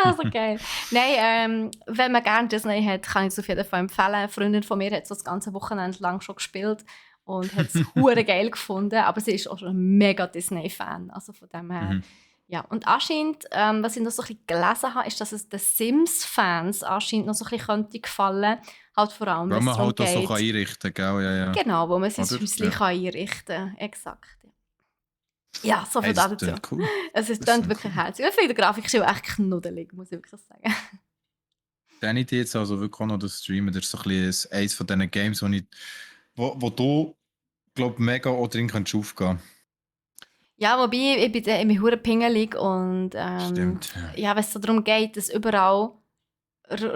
Speaker 1: also geil. Nein, wenn man gerne Disney hat, kann ich es auf jeden Fall empfehlen. Eine Freundin von mir hat so das ganze Wochenende lang schon gespielt und hat es hure geil gefunden, aber sie ist auch schon ein mega Disney-Fan. Also von dem her, ja. Und anscheinend, was ich noch so ein bisschen gelesen habe, ist, dass es den Sims-Fans anscheinend noch so ein bisschen könnte gefallen. Halt vor allem,
Speaker 2: Weil
Speaker 1: wenn es
Speaker 2: man
Speaker 1: darum
Speaker 2: halt auch so
Speaker 1: geht.
Speaker 2: einrichten kann, gell? Ja, ja.
Speaker 1: Genau, wo man sein
Speaker 2: Oder?
Speaker 1: Häuschen
Speaker 2: Ja.
Speaker 1: kann einrichten kann. Exakt. Ja, so
Speaker 2: Hey,
Speaker 1: viel
Speaker 2: das
Speaker 1: dazu.
Speaker 2: klingt cool.
Speaker 1: Es ist
Speaker 2: Das
Speaker 1: klingt
Speaker 2: klingt
Speaker 1: wirklich
Speaker 2: cool.
Speaker 1: herzig. Ich finde die Grafik schon echt knuddelig, muss ich wirklich sagen.
Speaker 2: Dann ich jetzt also wirklich auch noch das Streamen. Das ist so ein bisschen eins von diesen Games, wo du, glaube mega auch drin kannst aufgehen.
Speaker 1: Ja, wobei, ich bin immer hure pingelig und
Speaker 2: Stimmt. Ja.
Speaker 1: ja, wenn es so darum geht, dass überall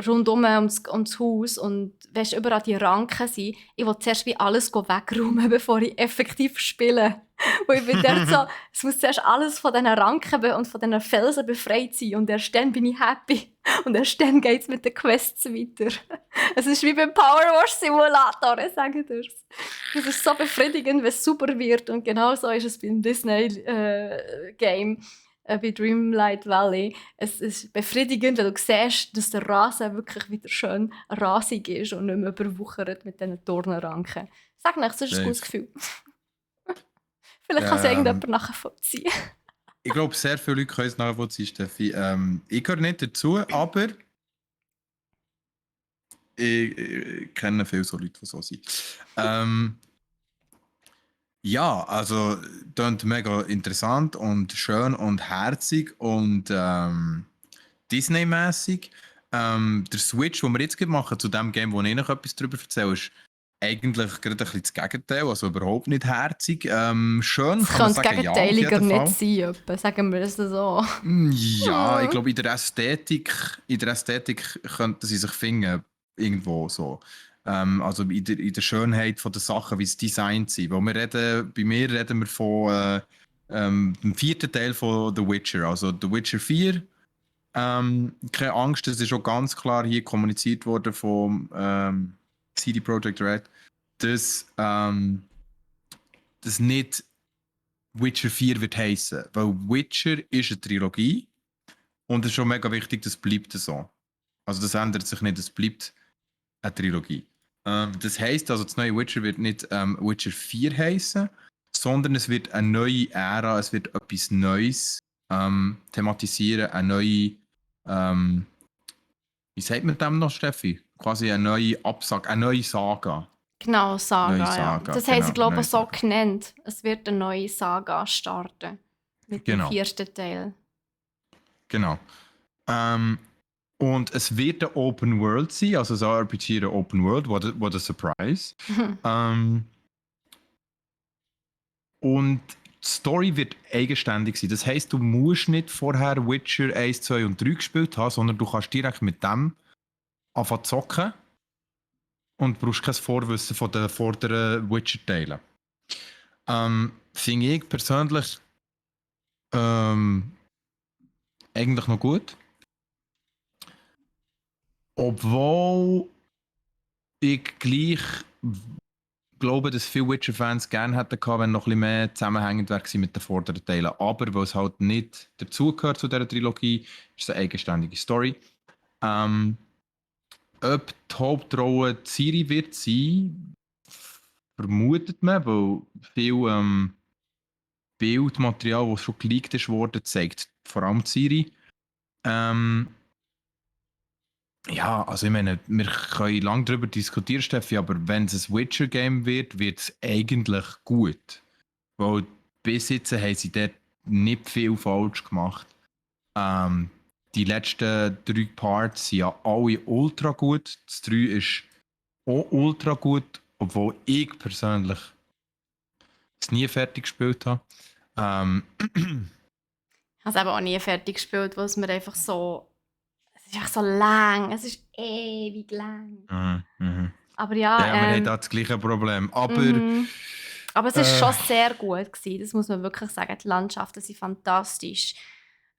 Speaker 1: rundum ums Haus und weißt, überall die Ranken sind, ich will zuerst wie alles wegräumen, bevor ich effektiv spiele. Weil ich bin dort so, es muss zuerst alles von diesen Ranken und von diesen Felsen befreit sein und erst dann bin ich happy. Und erst dann geht es mit den Quests weiter. Es ist wie beim Power Wash Simulator, ich sage dir's. Es ist so befriedigend, wenn es super wird und genau so ist es beim Disney Game. Bei Dreamlight Valley. Es ist befriedigend, wenn du siehst, dass der Rasen wirklich wieder schön rasig ist und nicht mehr überwuchert mit diesen Dornenranken. Sag nicht, das ist ein gutes Gefühl. Vielleicht kann es ja irgendjemand nachvollziehen.
Speaker 2: Ich glaube, sehr viele Leute können es nachvollziehen, Steffi. Ich gehöre nicht dazu, aber Ich kenne viele so Leute, die so sind. Ja, also klingt mega interessant und schön und herzig und Disney-mäßig. Der Switch, den wir jetzt gerade machen, zu dem Game, wo ich noch etwas darüber erzähle, ist eigentlich gerade ein bisschen das Gegenteil, also überhaupt nicht herzig. Schön
Speaker 1: Es
Speaker 2: kann man
Speaker 1: könnte
Speaker 2: sagen, ja, auf
Speaker 1: gegenteiliger
Speaker 2: jeden Fall.
Speaker 1: nicht sein, etwa, sagen wir es so.
Speaker 2: Ja, ich glaube, in der Ästhetik könnten sie sich finden, irgendwo so. Also in der Schönheit von der Sachen, wie sie designt sind. Weil bei mir reden wir von dem vierten Teil von The Witcher, also The Witcher 4. Keine Angst, das ist schon ganz klar hier kommuniziert worden von CD Projekt Red, dass das nicht Witcher 4 wird heißen. Weil Witcher ist eine Trilogie und es ist schon mega wichtig, das bleibt so. Also das ändert sich nicht, es bleibt eine Trilogie. Das heisst also, das neue Witcher wird nicht Witcher 4 heißen, sondern es wird eine neue Ära, es wird etwas Neues thematisieren, eine neue, wie sagt man dem noch, Steffi? Quasi eine neue Absage, eine neue Saga.
Speaker 1: Genau, Saga,
Speaker 2: Neue
Speaker 1: ja.
Speaker 2: Saga,
Speaker 1: Das haben sie,
Speaker 2: genau,
Speaker 1: glaube
Speaker 2: neue
Speaker 1: ich, so
Speaker 2: Saga.
Speaker 1: genannt. Es wird eine neue Saga starten. Mit dem
Speaker 2: Genau.
Speaker 1: 4. Teil.
Speaker 2: Genau. Und es wird eine Open World sein, also so ein RPG eine Open World, what a surprise. Und die Story wird eigenständig sein. Das heisst, du musst nicht vorher Witcher 1, 2 und 3 gespielt haben, sondern du kannst direkt mit dem anfangen zu zocken und brauchst kein Vorwissen von den vorderen Witcher-Teilen. Finde ich persönlich eigentlich noch gut. Obwohl ich gleich glaube, dass viele Witcher-Fans gerne hätten gehabt, wenn noch ein bisschen mehr zusammenhängend wäre mit den vorderen Teilen. Aber weil es halt nicht dazugehört zu dieser Trilogie, ist es eine eigenständige Story. Ob die Hauptrolle Ciri wird sein, vermutet man, weil viel Bildmaterial, das schon geleakt ist worden, zeigt vor allem Ciri. Ja, also ich meine, wir können lange darüber diskutieren, Steffi, aber wenn es ein Witcher-Game wird, wird es eigentlich gut. Weil bis jetzt haben sie dort nicht viel falsch gemacht. Die letzten 3 Parts sind ja alle ultra gut. Das 3 ist auch ultra gut, obwohl ich persönlich es nie fertig gespielt habe.
Speaker 1: Ich habe es eben auch nie fertig gespielt, weil es mir einfach so... Es ist einfach so lang. Es ist ewig lang. Aber ja,
Speaker 2: Ja, wir haben da das gleiche Problem.
Speaker 1: Aber es ist schon sehr gut gewesen, das muss man wirklich sagen. Die Landschaften sind fantastisch.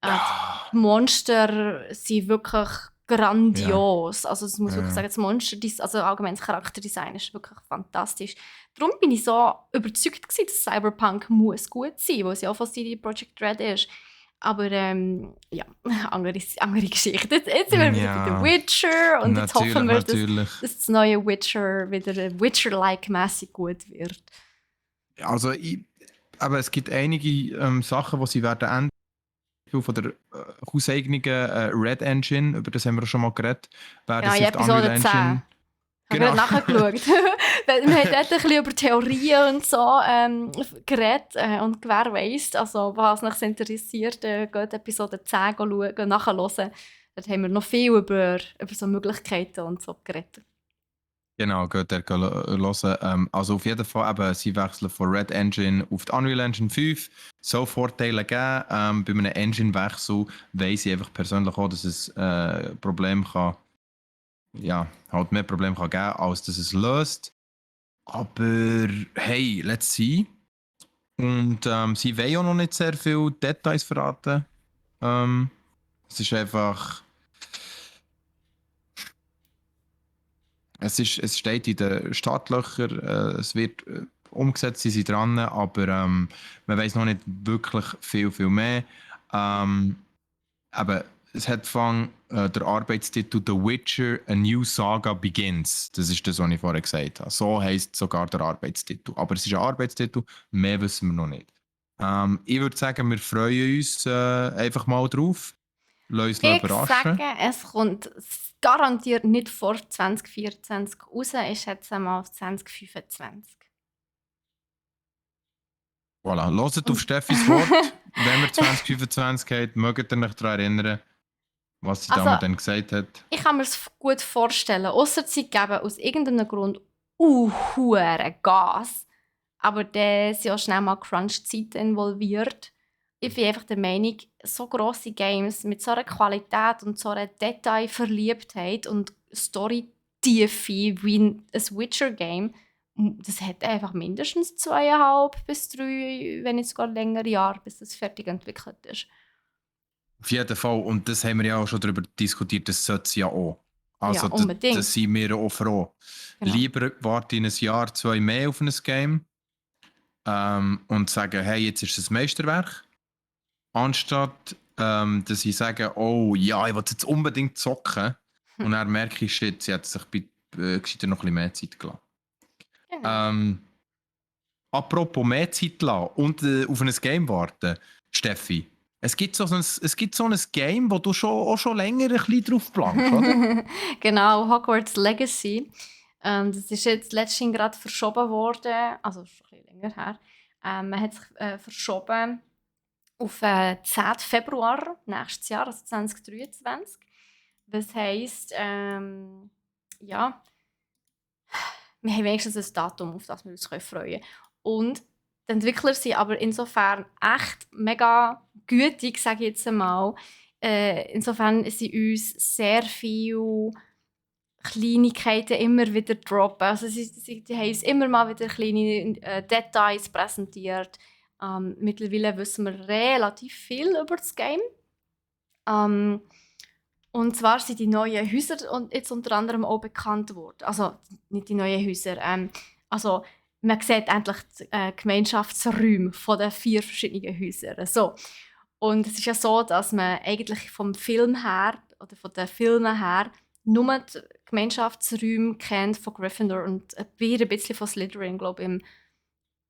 Speaker 1: Die Monster sind wirklich grandios. Also das muss wirklich sagen, das Monster, also allgemein das Charakterdesign ist wirklich fantastisch. Darum bin ich so überzeugt gewesen, dass Cyberpunk muss gut sein, weil es ja auch von CD Projekt Red ist. Aber ja, andere Geschichte. Jetzt sind wir wieder bei The Witcher und jetzt hoffen wir, dass das neue Witcher wieder Witcher-like-mässig gut wird.
Speaker 2: Also, aber es gibt einige Sachen, die sie werden ändern. Von der hauseigenen Red Engine, über das haben wir schon mal geredet.
Speaker 1: Ja, in Episode 10. Genau. Ich habe nachgeschaut. Wir haben dort ein bisschen über Theorien und so geredet und wer weiss, also was euch interessiert, geht Episode 10 schauen und nachhören. Dort haben wir noch viel über so Möglichkeiten und so geredet.
Speaker 2: Genau, geht dort hören. Also auf jeden Fall, eben, sie wechseln von Red Engine auf die Unreal Engine 5. So Vorteile geben. Bei einem Engine-Wechsel weiss ich einfach persönlich auch, dass es Probleme kann, ja, halt mehr Probleme kann geben, als dass es löst. Aber hey, let's see. Und sie wollen auch noch nicht sehr viele Details verraten. Es ist einfach... Es steht in den Startlöchern, es wird umgesetzt, sie sind dran, aber man weiß noch nicht wirklich viel mehr. Aber es hat der Arbeitstitel The Witcher, A New Saga Begins. Das ist das, was ich vorher gesagt habe. So heisst sogar der Arbeitstitel. Aber es ist ein Arbeitstitel, mehr wissen wir noch nicht. Ich würde sagen, wir freuen uns einfach mal drauf. Lass uns
Speaker 1: Ich
Speaker 2: überraschen.
Speaker 1: sage, es kommt garantiert nicht vor 2024 raus. Ich schätze mal auf 2025.
Speaker 2: Voilà, hört auf
Speaker 1: Und
Speaker 2: Steffis Wort. Wenn wir 2025 haben, mögt ihr euch daran erinnern, was sie
Speaker 1: also,
Speaker 2: damals dann gesagt hat.
Speaker 1: ich kann mir es gut vorstellen. Ausser sie geben aus irgendeinem Grund hure Gas. Aber da sind auch schnell mal Crunch-Zeiten involviert. Ich bin einfach der Meinung, so grosse Games mit so einer Qualität und so einer Detailverliebtheit und Storytiefe wie ein Witcher-Game, das hat einfach mindestens 2,5 bis 3, wenn nicht sogar längere Jahre, bis das fertig entwickelt ist.
Speaker 2: Auf jeden Fall. Und das haben wir ja auch schon darüber diskutiert, das sollte sie ja auch.
Speaker 1: Ja,
Speaker 2: Also,
Speaker 1: unbedingt.
Speaker 2: das sind wir auch froh.
Speaker 1: Genau.
Speaker 2: Lieber warte ich ein Jahr, 2 mehr auf ein Game und sagen, hey, jetzt ist es ein Meisterwerk. Anstatt, dass ich sage, oh ja, ich will jetzt unbedingt zocken. Und dann merke ich, shit, sie hat sich gescheiter noch ein bisschen mehr Zeit gelassen.
Speaker 1: Genau.
Speaker 2: Apropos mehr Zeit lassen und auf ein Game warten, Steffi. Es gibt so ein Game, wo du auch schon länger ein bisschen drauf plankst, oder?
Speaker 1: Genau, Hogwarts Legacy. Das ist jetzt letztens gerade verschoben worden, also schon ein bisschen länger her. Man hat sich verschoben auf 10. Februar nächstes Jahr, also 2023. Das heisst, ja, wir haben wenigstens ein Datum, auf das wir uns freuen können. Und die Entwickler sind aber insofern echt mega gütig, sage ich jetzt einmal. Insofern sind uns sehr viele Kleinigkeiten immer wieder droppen. Also sie haben uns immer mal wieder kleine Details präsentiert. Mittlerweile wissen wir relativ viel über das Game. Und zwar sind die neuen Häuser und jetzt unter anderem auch bekannt worden. Also nicht die neuen Häuser. Also man sieht endlich die Gemeinschaftsräume von den 4 verschiedenen Häusern. So. Und es ist ja so, dass man eigentlich vom Film her oder von den Filmen her nur die Gemeinschaftsräume kennt von Gryffindor und ein bisschen von Slytherin, glaube ich,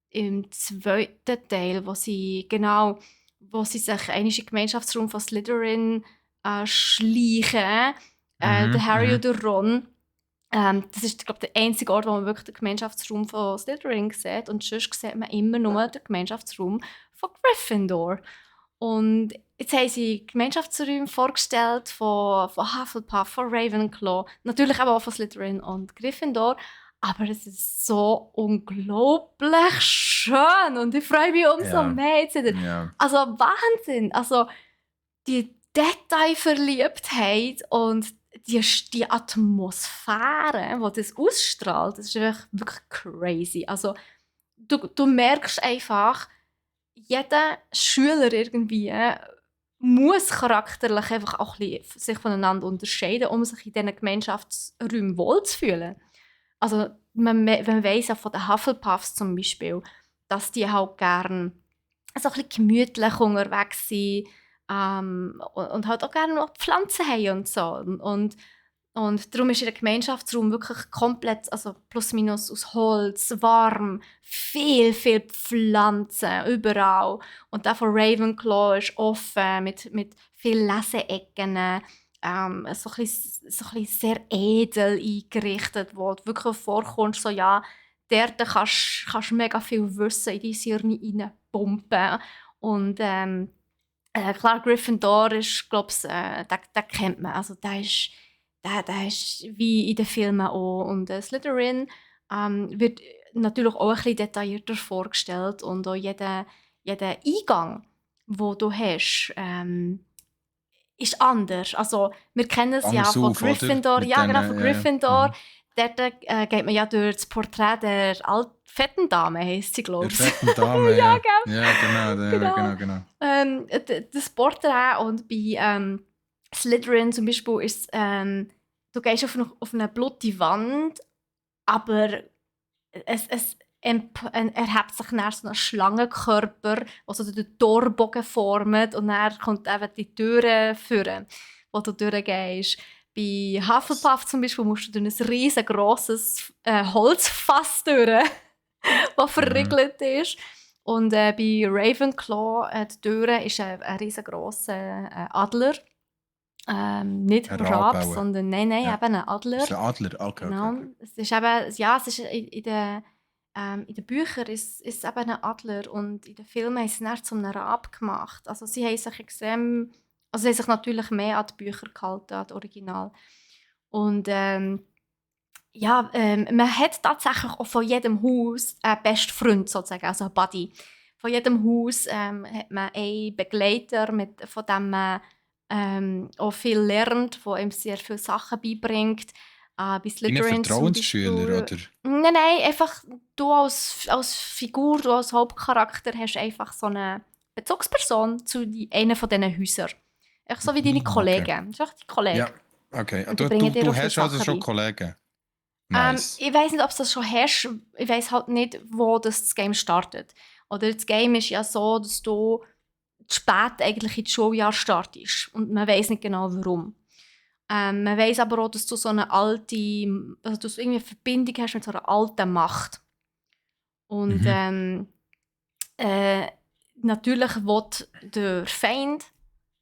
Speaker 1: im 2. Teil, wo sie sich einen Gemeinschaftsraum von Slytherin schleichen, der Harry und der Ron. Das ist, glaube ich, der einzige Ort, wo man wirklich den Gemeinschaftsraum von Slytherin sieht. Und sonst sieht man immer nur den Gemeinschaftsraum von Gryffindor. Und jetzt haben sie Gemeinschaftsräume vorgestellt von Hufflepuff, von Ravenclaw, natürlich auch von Slytherin und Gryffindor. Aber es ist so unglaublich schön und ich freue mich umso mehr jetzt wieder.
Speaker 2: Ja.
Speaker 1: Also Wahnsinn! Also die Detailverliebtheit und die Atmosphäre, die das ausstrahlt, das ist wirklich crazy. Also du merkst einfach, jeder Schüler irgendwie muss charakterlich einfach auch ein bisschen sich voneinander unterscheiden, um sich in diesen Gemeinschaftsräumen wohlzufühlen. Also man weiss ja von den Hufflepuffs zum Beispiel, dass die halt gerne so ein bisschen gemütlich unterwegs sind und halt auch gerne noch Pflanzen haben und so. Und darum ist der Gemeinschaftsraum wirklich komplett, also plus minus aus Holz, warm, viel Pflanzen, überall. Und der von Ravenclaw ist offen, mit vielen Leseecken, so ein bisschen sehr edel eingerichtet, wo du wirklich vorkommst, so ja, dort kannst du mega viel Wissen in dein Hirn reinpumpen. Und klar, Gryffindor ist, glaube ich, den kennt man. Also der ist wie in den Filmen auch. Und Slytherin wird natürlich auch ein bisschen detaillierter vorgestellt. Und auch jeder Eingang, den du hast, ist anders. Also, wir kennen es ja von Gryffindor. Ja, genau, von Gryffindor. Dort geht man ja durch das Porträt der fetten Dame, heisst sie, glaube ich.
Speaker 2: Der fetten Dame,
Speaker 1: ja,
Speaker 2: gell? Ja, genau.
Speaker 1: Das Porträt und bei Slytherin zum Beispiel ist du gehst auf eine blutige Wand, aber es erhebt sich dann so ein Schlangenkörper, der so den Torbogen formt und dann kommt eben die Tür führen, wo du durchgehst. Bei Hufflepuff zum Beispiel musst du durch ein riesengroßes Holzfass durch, das verriegelt ist. Und bei Ravenclaw, die Tür ist ein riesengroßer Adler. Nicht
Speaker 2: Ein
Speaker 1: Rab,
Speaker 2: Rabe auch.
Speaker 1: sondern nein,
Speaker 2: Ja.
Speaker 1: eben ein Adler.
Speaker 2: Ist ein Adler? Okay,
Speaker 1: Genau.
Speaker 2: okay.
Speaker 1: Es ist eben, ja, es ist in den Büchern ist es eben ein Adler und in den Filmen haben sie es dann zu einem Rab gemacht. Also sie haben sich extrem, also sie haben sich natürlich mehr an die Bücher gehalten, an das Original. Und ja, man hat tatsächlich auch von jedem Haus einen besten Freund sozusagen, also einen Buddy. Von jedem Haus hat man einen Begleiter, von dem man auch viel lernt, der ihm sehr viele Sachen beibringt. Bei
Speaker 2: Wie ein
Speaker 1: Slytherin zum
Speaker 2: Vertrauensschüler,
Speaker 1: Beispiel.
Speaker 2: oder?
Speaker 1: Nein, nein, einfach du als Figur, du als Hauptcharakter hast einfach so eine Bezugsperson zu einer von diesen Häusern. Echt so wie deine
Speaker 2: Okay.
Speaker 1: Kollegen. Das ist echt dein Kollege.
Speaker 2: Ja, okay.
Speaker 1: Und die
Speaker 2: Du,
Speaker 1: bringen
Speaker 2: du,
Speaker 1: dir
Speaker 2: du
Speaker 1: auch viele
Speaker 2: hast also
Speaker 1: Sachen
Speaker 2: schon
Speaker 1: bei.
Speaker 2: Kollegen. Nice.
Speaker 1: Ich weiß nicht, ob es das schon hast. Ich weiß halt nicht, wo das Game startet. Oder das Game ist ja so, dass du zu spät eigentlich ins Schuljahr startest. Und man weiß nicht genau, warum. Man weiß aber auch, dass du so eine alte, also dass du irgendwie eine Verbindung hast mit so einer alten Macht. Und natürlich will der Feind,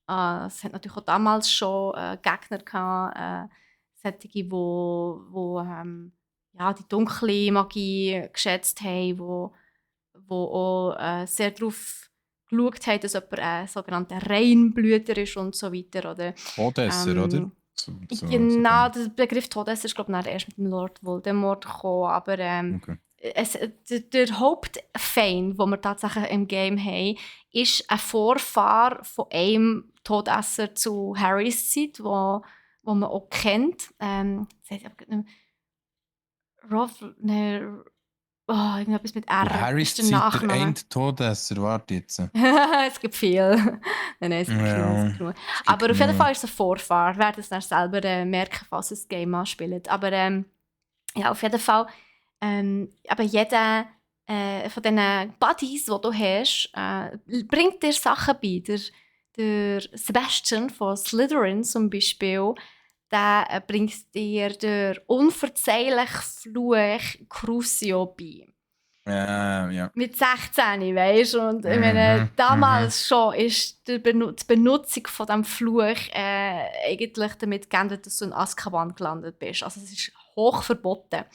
Speaker 1: es hat natürlich auch damals schon Gegner gehabt, solche, wo ja, die dunkle Magie geschätzt haben, wo auch sehr darauf geschaut haben, dass jemand ein sogenannter Reinblüter ist und so weiter. Oder,
Speaker 2: Todesser, oder?
Speaker 1: genau, der Begriff Todesser ist, glaube ich, erst mit dem Lord Voldemort gekommen, aber
Speaker 2: Okay.
Speaker 1: der Hauptfeind, den wir tatsächlich im Game haben, ist ein Vorfahr von einem Todesser zu Harrys Zeit, wo man auch kennt. Jetzt weiss ich aber nicht mehr. Irgendetwas mit R
Speaker 2: Harrys
Speaker 1: ist der
Speaker 2: Zeit, der
Speaker 1: Nachname.
Speaker 2: Endtodesser, warte jetzt.
Speaker 1: Es gibt viel. Nein, es gibt
Speaker 2: Ja,
Speaker 1: genug.
Speaker 2: es gibt
Speaker 1: Aber auf jeden
Speaker 2: genug.
Speaker 1: Fall ist es ein Vorfahr. Wir werden es dann selber merken, falls es das Game anspielt. Aber ja, auf jeden Fall. Aber jeder von diesen Buddies, die du hast, bringt dir Sachen bei. Der Sebastian von Slytherin zum Beispiel, der bringt dir den unverzeihlichen Fluch Crucio bei.
Speaker 2: Ja.
Speaker 1: Mit 16, weißt du? Und ich meine, damals schon ist die Benutzung von diesem Fluch eigentlich damit geändert, dass du in Azkaban gelandet bist. Also es ist hoch verboten.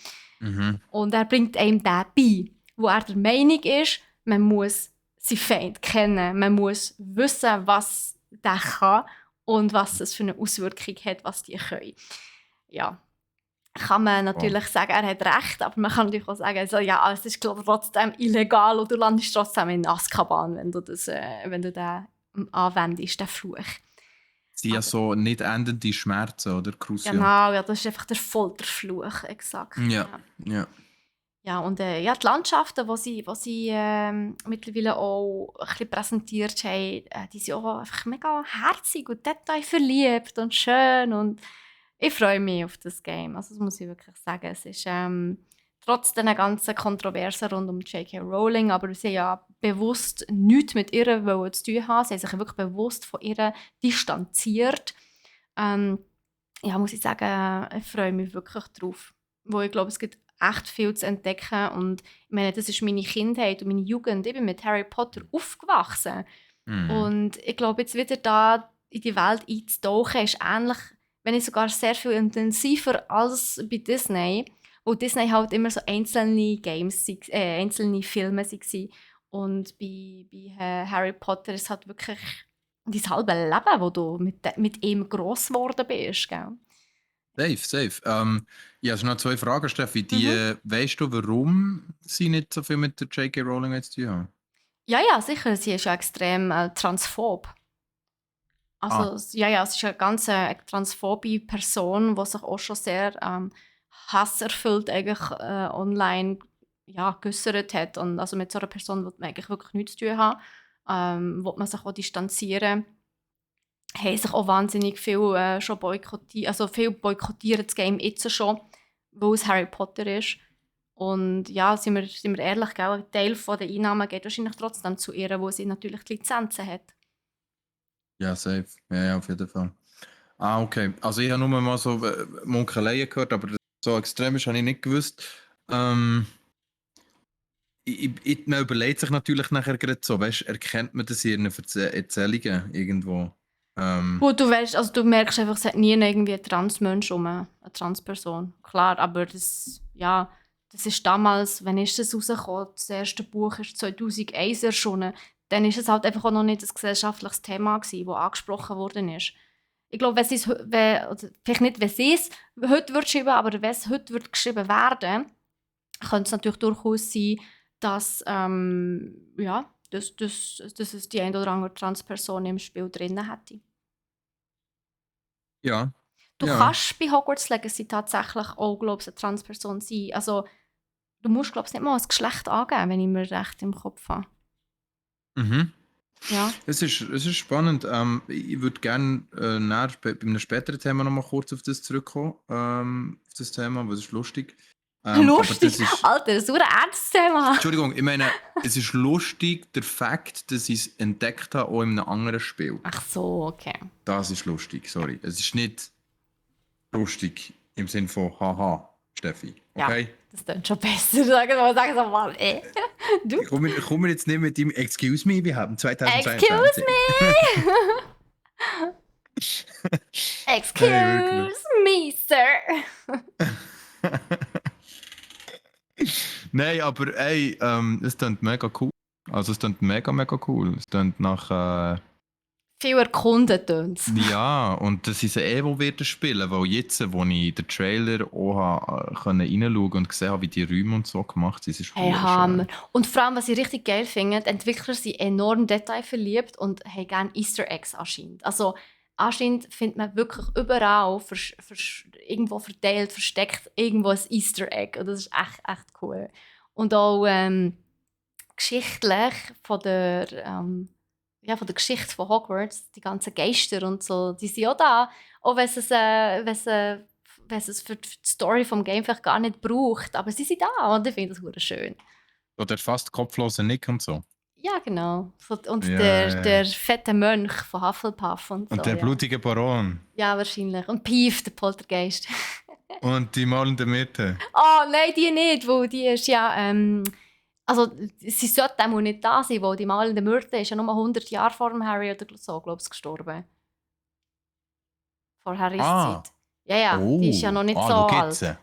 Speaker 1: Und er bringt einem den bei, wo er der Meinung ist, man muss seinen Feind kennen. Man muss wissen, was der kann und was das für eine Auswirkung hat, was die können. Ja. Kann man natürlich sagen, er hat recht, aber man kann natürlich auch sagen, also, ja, es ist trotzdem illegal und du landest trotzdem in Azkaban, wenn du den anwendest, den Fluch.
Speaker 2: Es sind ja so nicht endende Schmerzen, oder? Crucio.
Speaker 1: Genau, ja, das ist einfach der Folterfluch, exakt.
Speaker 2: Ja.
Speaker 1: Ja, und die Landschaften, die sie mittlerweile auch ein bisschen präsentiert haben, die sind auch einfach mega herzig und detailverliebt und schön und ich freue mich auf das Game. Also das muss ich wirklich sagen. Es ist trotz den ganzen Kontroversen rund um J.K. Rowling, aber sie haben ja bewusst nichts mit ihr zu tun haben. Sie haben sich wirklich bewusst von ihr distanziert. Ja, muss ich sagen, ich freue mich wirklich drauf. Wo ich glaube, es gibt echt viel zu entdecken. Und ich meine, das ist meine Kindheit und meine Jugend. Ich bin mit Harry Potter aufgewachsen. Und ich glaube, jetzt wieder da in die Welt einzutauchen, ist ähnlich, wenn nicht sogar sehr viel intensiver als bei Disney. Wo Disney halt immer so einzelne Games, einzelne Filme waren. Und bei Harry Potter ist halt wirklich dein halbe Leben, wo du mit ihm gross geworden bist. Gell?
Speaker 2: Safe. Ich habe noch 2 Fragen, Steffi. Weißt du, warum sie nicht so viel mit der J.K. Rowling zu tun haben?
Speaker 1: Ja, sicher. Sie ist ja extrem transphob. Also, ja, sie ist eine ganz transphobe Person, die sich auch schon sehr hasserfüllt eigentlich, online geäußert hat. Und also mit so einer Person will man eigentlich wirklich nichts zu tun haben. Will man sich auch distanzieren. Haben sich auch wahnsinnig viel schon boykottiert. Also viel boykottieren das Game jetzt schon, weil es Harry Potter ist. Und ja, sind wir ehrlich, gell, ein Teil der Einnahmen geht wahrscheinlich trotzdem zu ihr, wo sie natürlich die Lizenzen hat.
Speaker 2: Ja, safe. Ja, auf jeden Fall. Okay. Also ich habe nur mal so Munkeleien gehört, aber so extrem ist, habe ich nicht gewusst. Man überlegt sich natürlich nachher gerade so, weißt, erkennt man das in ihren Erzählungen irgendwo?
Speaker 1: Gut, du weißt, also du merkst einfach, es hat nie irgendwie ein Transmensch eine Transperson. Klar, aber das ist damals, wenn ist das rausgekommen? Das erste Buch ist 2001 erschienen. Dann ist es halt einfach auch noch nicht ein gesellschaftliches Thema gewesen, das angesprochen worden ist. Ich glaube, vielleicht nicht, wenn sie es heute wird schreiben, aber wenn es heute wird geschrieben werden, könnte es natürlich durchaus sein, dass, dass es die eine oder andere Transperson im Spiel drin hätte.
Speaker 2: Ja.
Speaker 1: Du kannst bei Hogwarts Legacy tatsächlich auch, glaube ich, eine Transperson sein. Also, du musst, glaube ich, nicht mal ein Geschlecht angeben, wenn ich mir recht im Kopf habe.
Speaker 2: Mhm.
Speaker 1: Ja.
Speaker 2: Es ist spannend. Ich würde gerne bei einem späteren Thema noch mal kurz auf das zurückkommen. Auf das Thema, weil es ist lustig.
Speaker 1: Lustig? Alter, das ist ein ernstes Thema.
Speaker 2: Entschuldigung, ich meine, es ist lustig, der Fakt, dass ich es entdeckt habe, auch in einem anderen Spiel.
Speaker 1: Ach so, okay.
Speaker 2: Das ist lustig, sorry. Es ist nicht lustig im Sinne von haha, Steffi. Okay?
Speaker 1: Ja, das klingt schon besser. Sagen wir mal, Du?
Speaker 2: Ich komme jetzt nicht mit dem Excuse me, wir haben 2022.
Speaker 1: Excuse me! Excuse me, Sir!
Speaker 2: Nein, aber ey, es klingt mega cool. Also es klingt mega, mega cool. Es klingt nach...
Speaker 1: Viel erkunden tönt's.
Speaker 2: Ja, und das ist werden spielen, weil jetzt, wo ich den Trailer auch reinschauen und gesehen habe, wie die Räume und so gemacht sind, ist
Speaker 1: Hey, Hammer. Und vor allem, was ich richtig geil finde, die Entwickler sind enorm detailverliebt und haben gerne Easter Eggs anscheinend. Also anscheinend findet man wirklich überall irgendwo verteilt, versteckt irgendwo ein Easter Egg. Und das ist echt cool. Und auch geschichtlich von der Geschichte von Hogwarts, die ganzen Geister und so, die sind auch da. Auch wenn es für die Story vom Game vielleicht gar nicht braucht. Aber sie sind da und ich finde das verdammt schön.
Speaker 2: Oder fast kopfloser Nick und so.
Speaker 1: Ja, genau. Und
Speaker 2: Ja,
Speaker 1: der fette Mönch von Hufflepuff und so.
Speaker 2: Und der blutige Baron.
Speaker 1: Ja, wahrscheinlich. Und Pief, der Poltergeist.
Speaker 2: Und die malende Mitte.
Speaker 1: Oh, nein, die nicht, weil die ist ja... also, sie sollte auch nicht da sein, weil die malende Myrte ist ja nur 100 Jahre vor dem Harry oder so, glaube ich, gestorben. Vor Harrys Zeit. Ja, die ist ja noch nicht so alt.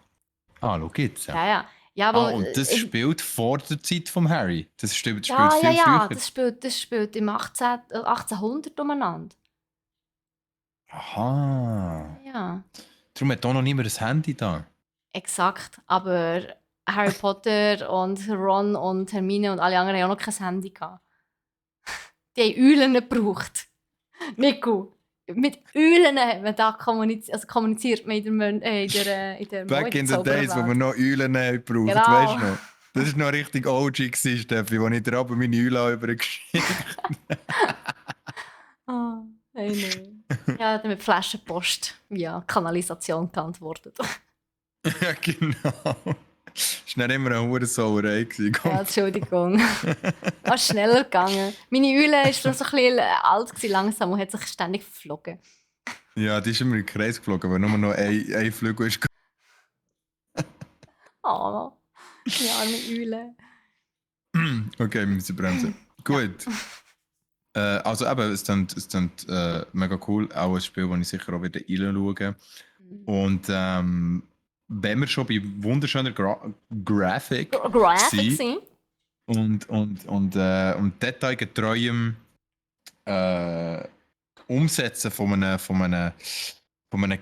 Speaker 2: Schau jetzt.
Speaker 1: Ja. Ja, aber,
Speaker 2: und das spielt vor der Zeit von Harry. Das spielt viel
Speaker 1: früher.
Speaker 2: Ja,
Speaker 1: das spielt im 1800 umeinander.
Speaker 2: Aha.
Speaker 1: Ja.
Speaker 2: Darum hat auch noch niemand ein Handy da.
Speaker 1: Exakt, aber Harry Potter und Ron und Hermine und alle anderen haben auch noch kein Handy gehabt. Die haben Eulen gebraucht. Nico, mit Eulen hat man da kommuniziert man in der
Speaker 2: Back in the days, wo man noch Eulen gebraucht
Speaker 1: genau.
Speaker 2: Weißt du noch? Das war noch richtig OG, Steffi, wo ich dir aber meine Eulen übergeschickt
Speaker 1: habe. Nein. Ja, dann mit Flaschenpost via Kanalisation geantwortet.
Speaker 2: Ja, genau. Es war nicht immer eine Hurensauerei.
Speaker 1: Ja, Entschuldigung. War schneller gegangen. Meine Eule war so ein bisschen alt, langsam und hat sich ständig verflogen.
Speaker 2: Ja, die ist immer in den Kreis geflogen, weil nur noch ein Flügel ist.
Speaker 1: Oh, die arme Eule.
Speaker 2: Okay, wir müssen bremsen. Gut. Also eben, es klingt mega cool. Auch ein Spiel, das ich sicher auch wieder reinschauen. Und wenn wir schon bei wunderschöner Grafik sind und detailgetreuem Umsetzen von einem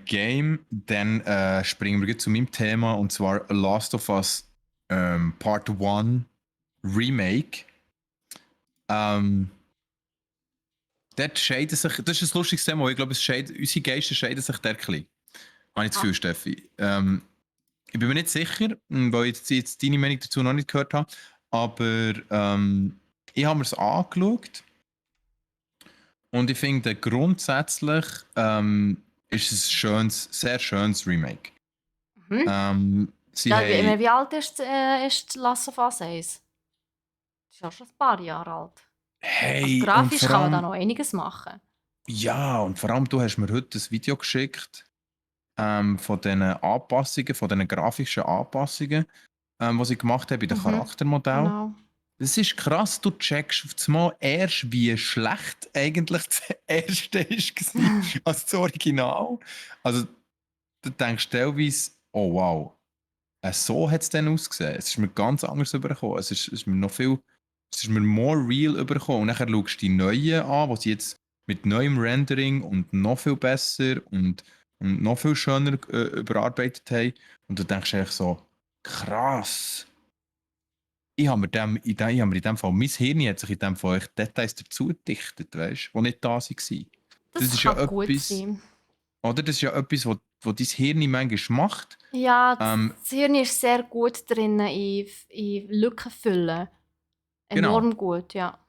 Speaker 2: Game, dann springen wir zu meinem Thema, und zwar Last of Us Part 1 Remake. Dort scheiden sich, das ist ein lustiges Thema, ich glaube, unsere Geister scheiden sich dort ein bisschen. Habe ich das Gefühl, Steffi. Ich bin mir nicht sicher, weil ich jetzt deine Meinung dazu noch nicht gehört habe, aber ich habe mir es angeschaut und ich finde, grundsätzlich ist es ein sehr schönes Remake.
Speaker 1: Wie alt ist Last of Us 1? Das ist ja schon ein paar Jahre alt.
Speaker 2: Hey,
Speaker 1: also grafisch kann man da noch einiges machen.
Speaker 2: Ja, und vor allem, du hast mir heute ein Video geschickt von diesen Anpassungen, von diesen grafischen Anpassungen, die sie gemacht haben bei den Charaktermodellen. Genau. Das ist krass, du checkst auf einmal erst, wie schlecht eigentlich das erste war, als das Original. Also, du denkst teilweise, oh wow, so hat es dann ausgesehen. Es ist mir ganz anders übergekommen. Es ist mir noch viel, es ist mir more real übergekommen. Und dann schaust du die neuen an, die sie jetzt mit neuem Rendering und noch viel besser und noch viel schöner überarbeitet haben. Und du denkst eigentlich so, krass. Ich habe ich habe mir in dem Fall, mein Hirn hat sich in dem Fall echt Details dazu gedichtet, weißt du, die nicht da waren. Das
Speaker 1: Das
Speaker 2: ist ja
Speaker 1: kann gut
Speaker 2: etwas,
Speaker 1: sein.
Speaker 2: oder? Das ist ja etwas, wo dein Hirn manchmal macht.
Speaker 1: Ja,
Speaker 2: Ähm,
Speaker 1: das Hirn ist sehr gut drin in Lücken füllen.
Speaker 2: genau,
Speaker 1: Enorm gut, ja.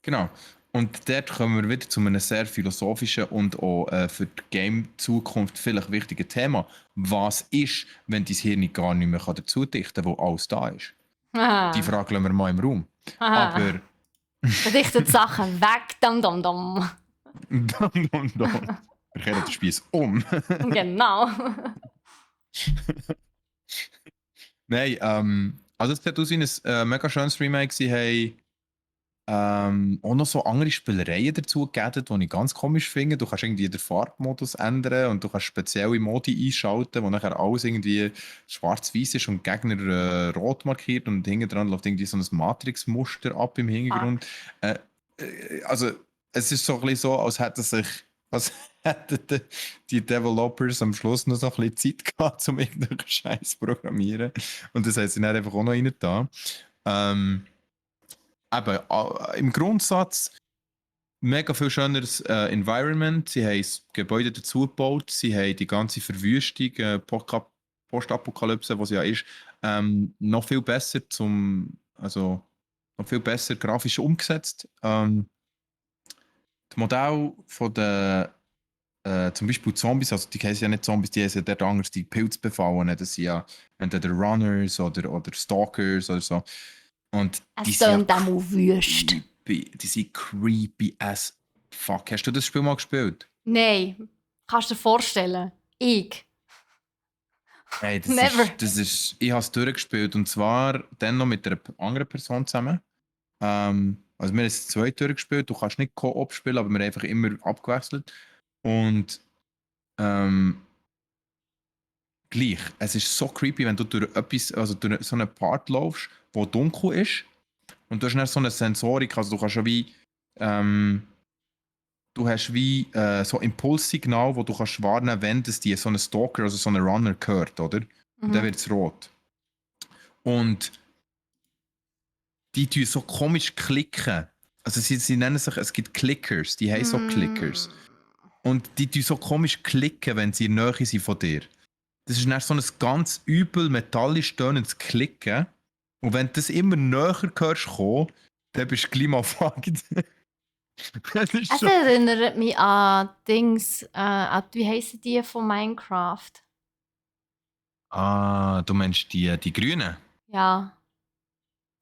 Speaker 2: genau. Und dort kommen wir wieder zu einem sehr philosophischen und auch für die Game-Zukunft vielleicht wichtigen Thema. Was ist, wenn dein Hirn gar nicht mehr dazu dichten kann, wo alles da ist? Die
Speaker 1: Aha.
Speaker 2: Frage lassen wir mal im Raum.
Speaker 1: Aha.
Speaker 2: Aber
Speaker 1: Verdichtet Sachen weg, dam dam dam.
Speaker 2: dann. Wir kehren den Spieß um.
Speaker 1: Genau.
Speaker 2: Nein, also es sieht aus wie ein mega schönes Remake. Sie haben auch noch so andere Spielereien dazu gegeben, die ich ganz komisch finde. Du kannst irgendwie den Farbmodus ändern und du kannst spezielle Modi einschalten, wo nachher alles irgendwie schwarz-weiß ist und die Gegner rot markiert und hinten dran läuft irgendwie so ein Matrix-Muster ab im
Speaker 1: Fuck.
Speaker 2: Hintergrund. Äh, also es ist so ein bisschen so, als hätten die Developers am Schluss noch so ein bisschen Zeit gehabt, um irgendeinen Scheiß zu programmieren. Und das haben sie dann einfach auch noch rein da. Ähm, eben, im Grundsatz mega viel schöneres Environment. Sie haben das Gebäude dazu gebaut, sie haben die ganze Verwüstung, Postapokalypse, was ja ist, noch viel besser also noch viel besser grafisch umgesetzt. Das Modell von den zum Beispiel Zombies, also die heißen ja nicht Zombies, die heißen ja dort anders, die Pilzbefallenen, das sind ja entweder Runners oder Stalkers oder so. Und die
Speaker 1: Es
Speaker 2: sind ja
Speaker 1: tönt auch mal wüst.
Speaker 2: die sind creepy as fuck. Hast du das Spiel mal gespielt?
Speaker 1: Nein. Kannst du dir vorstellen? Ich.
Speaker 2: Hey,
Speaker 1: Never.
Speaker 2: ich habe es durchgespielt und zwar dann noch mit einer anderen Person zusammen. Also wir haben es zwei durchgespielt, du kannst nicht Co-op spielen, aber wir haben einfach immer abgewechselt. Und ähm, gleich, es ist so creepy, wenn du durch etwas, also durch so einen Part laufst, wo dunkel ist und du hast dann so eine Sensorik, also du kannst ja wie ähm, du hast wie so Impulssignal, wo du kannst warnen, wenn das dir so ein Stalker, also so ein Runner gehört, oder? Und dann
Speaker 1: Mhm.
Speaker 2: wird es rot. Und die tun so komisch klicken. Also sie nennen sich, es gibt Clickers, die haben so Clickers.
Speaker 1: Mm.
Speaker 2: Und die tun so komisch klicken, wenn sie in der Nähe sind von dir. Das ist dann so ein ganz übel metallisch tönendes Klicken. Und wenn du das immer näher hörst, dann bist du gleich mal fucked. Das ist
Speaker 1: Es
Speaker 2: schon.
Speaker 1: erinnert mich an Dings, wie heissen die von Minecraft?
Speaker 2: Ah, du meinst die Grünen?
Speaker 1: Ja.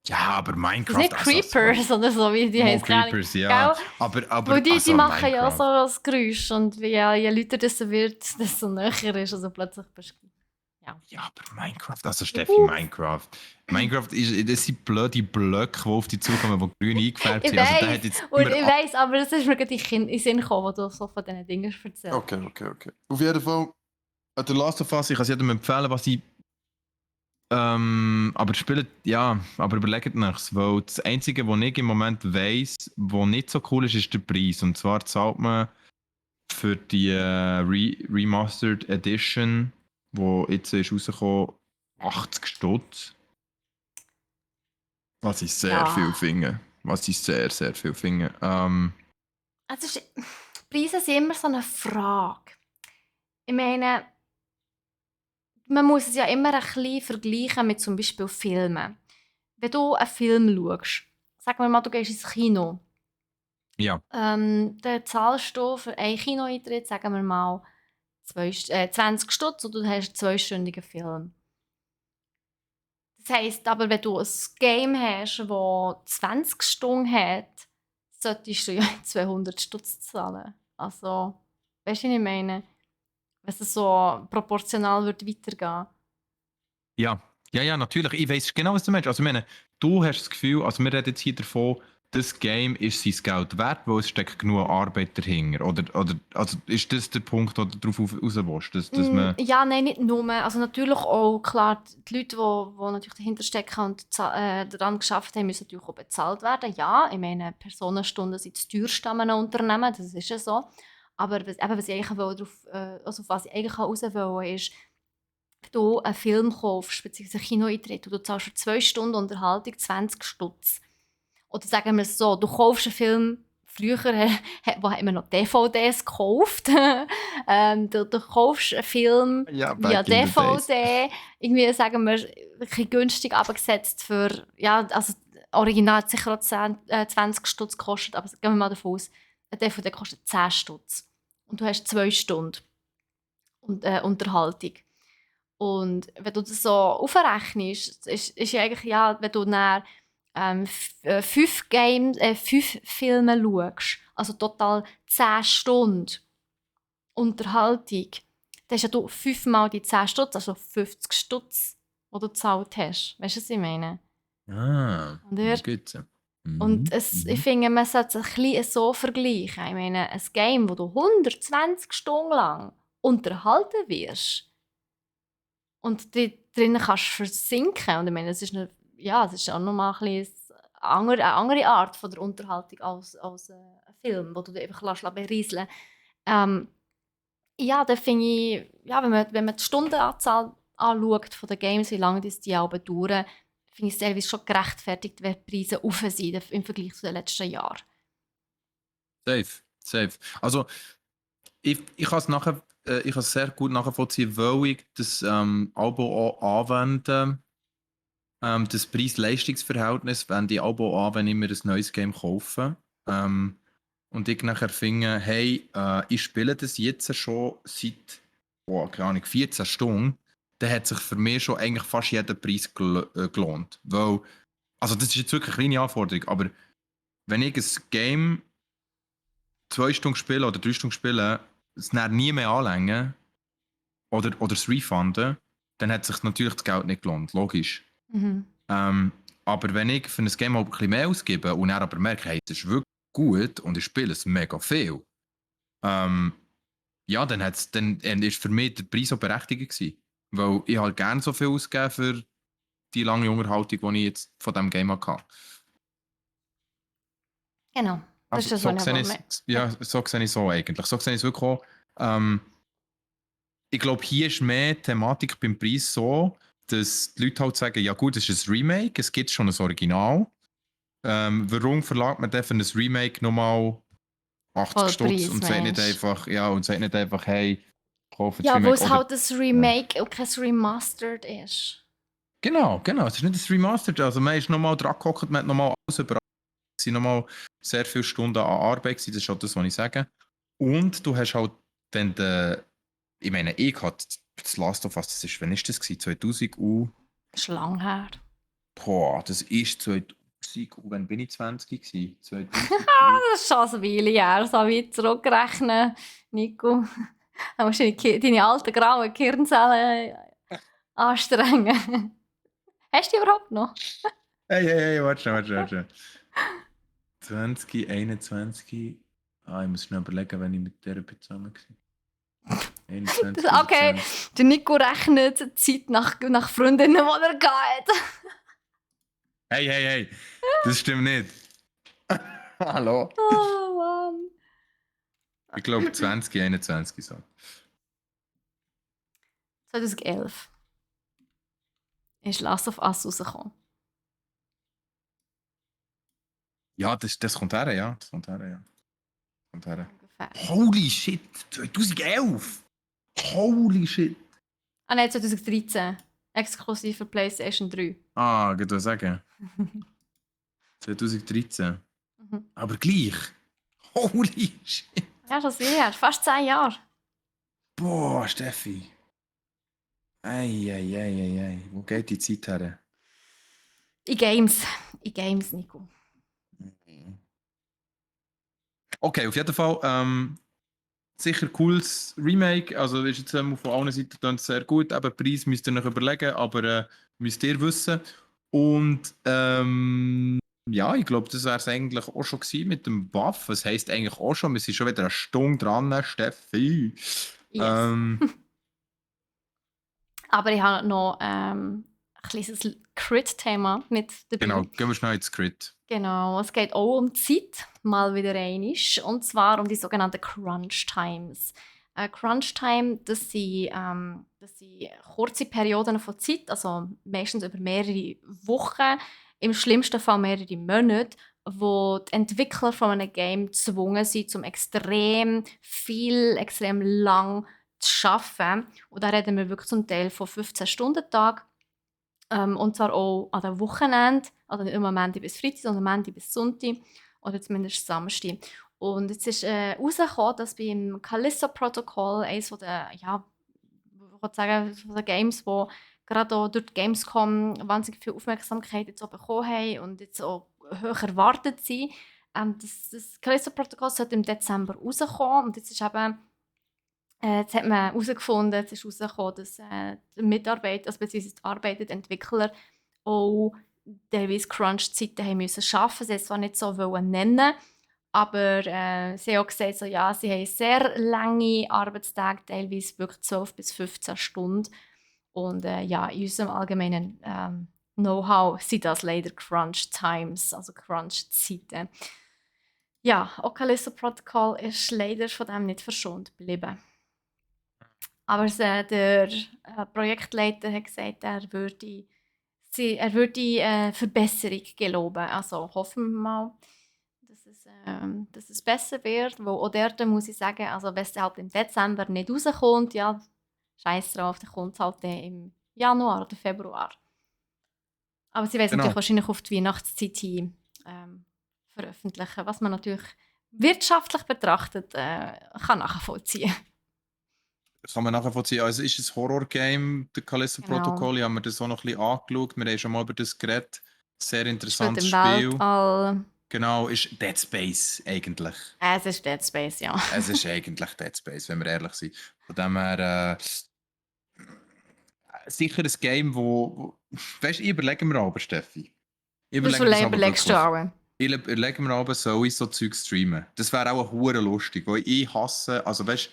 Speaker 2: Ja, aber
Speaker 1: Das sind
Speaker 2: Minecraft,
Speaker 1: nicht
Speaker 2: also sorry.
Speaker 1: Creepers oder so, wie die
Speaker 2: Mo
Speaker 1: heißen, keine Ahnung.
Speaker 2: Creepers, ja.
Speaker 1: Gell?
Speaker 2: Aber
Speaker 1: Weil die
Speaker 2: also
Speaker 1: machen ja auch
Speaker 2: Minecraft.
Speaker 1: so ein Geräusch und je lauter das wird, desto näher ist. Also plötzlich bist du. Ja.
Speaker 2: Ja, aber Minecraft, also Steffi,
Speaker 1: Juhu.
Speaker 2: Minecraft. Minecraft das sind blöde Blöcke, die auf dich zukommen, die grün eingefärbt
Speaker 1: Ich
Speaker 2: sind. Also der
Speaker 1: weiß,
Speaker 2: hat jetzt
Speaker 1: und
Speaker 2: immer
Speaker 1: ich weiß, aber es ist mir gerade in den Sinn gekommen, wo du so von diesen Dingen erzählst.
Speaker 2: Okay. Auf jeden Fall, The Last of Us, ich kann es jedem empfehlen, was ich. Aber spielt, ja, aber überlegt nichts, weil das Einzige, was ich im Moment weiss, was nicht so cool ist, ist der Preis. Und zwar zahlt man für die Remastered Edition, die jetzt ist rausgekommen, 80 Stutz. Was ich sehr viel
Speaker 1: Ja.
Speaker 2: finde. Was ich sehr, sehr viel finde.
Speaker 1: Es ist, Preise sind immer so eine Frage. Ich meine, man muss es ja immer ein bisschen vergleichen mit zum Beispiel Filmen. Wenn du einen Film schaust, sagen wir mal, du gehst ins Kino,
Speaker 2: Ja.
Speaker 1: dann zahlst du für einen Kinoeintritt, sagen wir mal, 20 Stutz und du hast einen zweistündigen Film. Das heisst aber, wenn du ein Game hast, das 20 Stunden hat, solltest du ja 200 Stutz zahlen. Also, weißt du, was ich meine? Wenn es so proportional wird weitergehen.
Speaker 2: Ja, Ja, natürlich. Ich weiss genau, was du meinst. Also, ich meine, du hast das Gefühl, also wir reden jetzt hier davon, das Game ist sein Geld wert, weil es steckt genug Arbeit dahinter. Oder also ist das der Punkt, wo du darauf raus willst, dass man...
Speaker 1: Ja, nein, nicht nur. Also natürlich auch, klar, die Leute, die natürlich dahinter stecken und daran geschafft haben, müssen natürlich auch bezahlt werden. Ja, ich meine, Personenstunden sind das teuerste an einem Unternehmen, das ist ja so. Aber was ich eigentlich darauf, also auf was ich eigentlich raus will, ist, wenn du einen Film kaufst, beziehungsweise einen Kinoeintritt, und du zahlst für 2 Stunden Unterhaltung 20 Stutz. Oder sagen wir es so, du kaufst einen Film, früher wo hat man noch DVDs gekauft. Du kaufst einen Film
Speaker 2: Ja,
Speaker 1: via
Speaker 2: back in the days.
Speaker 1: DVD, irgendwie sagen wir, ein bisschen günstig abgesetzt für, ja, also original hat sicher auch 20 Stutz gekostet, aber gehen wir mal davon aus, ein DVD kostet 10 Stutz. Und du hast 2 Stunden Unterhaltung. Und wenn du das so aufrechnest, ist ja eigentlich, ja, wenn du dann 5 Filme schaust, also total 10 Stunden Unterhaltung, dann hast ja du 5 mal die 10 Stutz, also 50 Stutz, die du gezahlt hast. Weißt du, was ich meine?
Speaker 2: Ah,
Speaker 1: Oder?
Speaker 2: gut.
Speaker 1: Und
Speaker 2: Mhm.
Speaker 1: ich finde, man sollte es ein bisschen so vergleichen. Ich meine, ein Game, wo du 120 Stunden lang unterhalten wirst, und drinnen kannst du versinken. Und ich meine, es ist auch nochmal ein bisschen eine andere Art von der Unterhaltung als ein Film, wo du dich einfach berieseln lässt. Ja, da finde ich, ja, wenn man die Stundenanzahl anschaut von den Games, wie lange die auch dauern, finde ich es teilweise schon gerechtfertigt, wenn die Preise rauf sind im Vergleich zu den letzten Jahren.
Speaker 2: Safe. Also, ich kann es ich kann es sehr gut nachvollziehen, weil ich das Abo auch anwende. Das Preis-Leistungs-Verhältnis wende ich Abo an, wenn ich mir ein neues Game kaufe. Und ich nachher finde, hey, ich spiele das jetzt schon seit, keine Ahnung, 14 Stunden. Dann hat sich für mich schon eigentlich fast jeder Preis gelohnt. Weil, also das ist jetzt wirklich eine kleine Anforderung, aber wenn ich ein Game 2 Stunden spiele oder 3 Stunden spiele, es dann nie mehr anlängen oder es refunden, dann hat sich natürlich das Geld nicht gelohnt, logisch.
Speaker 1: Mhm.
Speaker 2: Aber wenn ich für ein Game halt ein bisschen mehr ausgebe und dann aber merke, hey, es ist wirklich gut und ich spiele es mega viel, ähm, ja, dann ist für mich der Preis auch berechtigt gewesen. Weil ich halt gerne so viel ausgeben für die lange Unterhaltung, die ich jetzt von diesem Game hatte.
Speaker 1: Genau, das
Speaker 2: Also
Speaker 1: ist das,
Speaker 2: so
Speaker 1: was ich
Speaker 2: sehe
Speaker 1: aber
Speaker 2: ich es, ja, so sehe ich es so eigentlich. So sehe ich es wirklich auch. Ich glaube, hier ist mehr die Thematik beim Preis so, dass die Leute halt sagen, ja gut, es ist ein Remake, es gibt schon ein Original. Warum verlangt man dann für ein Remake nochmal 80
Speaker 1: voll
Speaker 2: Stutz
Speaker 1: Preis,
Speaker 2: und sagt nicht
Speaker 1: Mensch.
Speaker 2: einfach, ja, und sagt nicht einfach, hey, kaufe das
Speaker 1: Ja, wo
Speaker 2: Remake
Speaker 1: es
Speaker 2: oder...
Speaker 1: halt ein
Speaker 2: Ja.
Speaker 1: Remake und kein Remastered ist.
Speaker 2: Genau, es ist nicht ein Remastered, also man ist nochmal dran gehockt, man hat nochmal alles überall, es sind nochmal sehr viele Stunden an Arbeit gewesen, das ist halt das, was ich sage. Und du hast halt dann ich meine, ich hatte das Last of Us, das ist, wann ist das gewesen? 2000
Speaker 1: Das ist lang her.
Speaker 2: boah, das ist 2000 wann bin ich 20 gewesen? 2000
Speaker 1: Das ist schon eine Weile her, so wie zurückrechnen, Nico. Da musst du deine alten grauen Gehirnzellen anstrengen. Hast du die überhaupt noch?
Speaker 2: Hey, warte schnell. 2021. Ich muss schnell überlegen, wenn ich mit der zusammen war. 21 oder
Speaker 1: Okay,
Speaker 2: 20.
Speaker 1: der Nico rechnet die Zeit nach Freundinnen, die er geht.
Speaker 2: Hey. Das stimmt nicht. Hallo.
Speaker 1: Oh Mann.
Speaker 2: Ich glaube 2021 so.
Speaker 1: 2011 ist Last of Us rausgekommen.
Speaker 2: Ja, das kommt her, ja. Das kommt her, ja. Kommt her.
Speaker 1: Ungefähr.
Speaker 2: Holy shit, 2011! Holy shit!
Speaker 1: Ah nein, 2013. Exklusiv für PlayStation 3.
Speaker 2: Ich würde sagen. 2013.
Speaker 1: Mhm.
Speaker 2: Aber gleich. Holy shit.
Speaker 1: Ja, schon sehr her. Fast 10 Jahre.
Speaker 2: Boah, Steffi. Ei. Wo geht die Zeit her?
Speaker 1: In Games. In Games, Nico.
Speaker 2: Okay, auf jeden Fall. sicher cooles Remake. Also ist jetzt von allen Seiten dann sehr gut. Eben Preis müsst ihr noch überlegen, aber müsst ihr wissen. Und ja, ich glaube, das wäre es eigentlich auch schon gewesen mit dem Buff. Das heisst eigentlich auch schon, wir sind schon wieder eine Stunde dran, Steffi.
Speaker 1: Yes. Aber ich habe noch ein kleines Crit-Thema mit dabei.
Speaker 2: Genau, gehen wir schnell ins Crit.
Speaker 1: Genau, es geht auch um die Zeit, mal wieder einisch, und zwar um die sogenannten Crunch Times. Crunch Time, das sind kurze Perioden von Zeit, also meistens über mehrere Wochen, im schlimmsten Fall mehrere Monate, wo die Entwickler von einem Game gezwungen sind, um extrem viel, extrem lang zu arbeiten. Und da reden wir wirklich zum Teil von 15-Stunden-Tag. Und zwar auch an den Wochenenden, also nicht immer Montag bis Freitag, sondern Montag bis Sonntag oder zumindest Samstag. Und jetzt ist herausgekommen, dass beim Callisto-Protokoll, eines der, ja, ich würde sagen, von den Games, die gerade auch durch die Gamescom wahnsinnig viel Aufmerksamkeit jetzt auch bekommen haben und jetzt auch hoch erwartet sind. Das Callisto-Protokoll sollte im Dezember rauskommen und jetzt ist eben jetzt hat man herausgefunden, es ist herausgekommen, dass die Mitarbeiter, also beziehungsweise die Arbeiter, die Entwickler auch teilweise Crunch-Zeiten haben müssen arbeiten. Sie haben es zwar nicht so nennen, aber sie haben auch gesagt, so, ja, sie haben sehr lange Arbeitstage, teilweise wirklich 12 bis 15 Stunden. Und ja, in unserem allgemeinen Know-how sind das leider Crunch-Times, also Crunch-Zeiten. Ja, auch Callisto Protocol ist leider von dem nicht verschont geblieben. Aber der Projektleiter hat gesagt, er würde Verbesserung geloben. Also hoffen wir mal, dass es besser wird. Wo auch dort muss ich sagen, also wenn es halt im Dezember nicht rauskommt, ja, scheiß drauf, dann kommt es halt im Januar oder Februar. Aber sie werden es natürlich wahrscheinlich auf die Weihnachtszeit hin veröffentlichen, was man natürlich wirtschaftlich betrachtet kann nachvollziehen.
Speaker 2: Kann man nachvollziehen. Also ist ein Horror-Game, der Callisto-Protokoll. Ich habe mir das auch noch ein bisschen angeschaut. Wir haben schon mal über das geredet. Sehr interessantes Spiel.
Speaker 1: Weltall.
Speaker 2: Genau, ist Dead Space eigentlich.
Speaker 1: Es ist Dead Space, ja.
Speaker 2: Es ist eigentlich Dead Space, wenn wir ehrlich sind. Von dem her sicher ein Game, wo weißt du, ich überlege mir aber, Steffi. Ich überlege mir aber, soll ich so Zeug streamen. Das wäre auch hure lustig, weil ich hasse, also weißt du,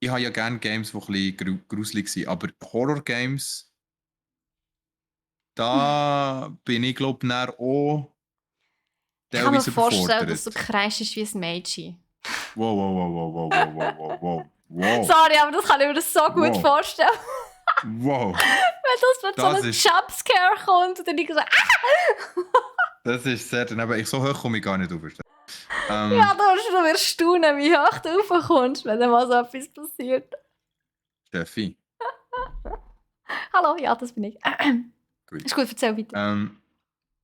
Speaker 2: ich habe ja gerne Games, die ein bisschen gruselig sind, aber Horror-Games, da bin ich glaube ich auch
Speaker 1: ich kann mir vorstellen, dass du kreischst wie ein Mädchen.
Speaker 2: Wow.
Speaker 1: Sorry, aber das kann ich mir das so gut vorstellen.
Speaker 2: Wow.
Speaker 1: Wenn so ein Jumpscare kommt und dann ich so
Speaker 2: Das ist sehr, aber so hoch komme ich gar nicht auf.
Speaker 1: Ja, du wirst staunen, wie hoch du raufkommst, wenn dann mal so etwas passiert.
Speaker 2: Steffi.
Speaker 1: Hallo, ja, das bin ich.
Speaker 2: Gut.
Speaker 1: Ist gut, erzähl weiter.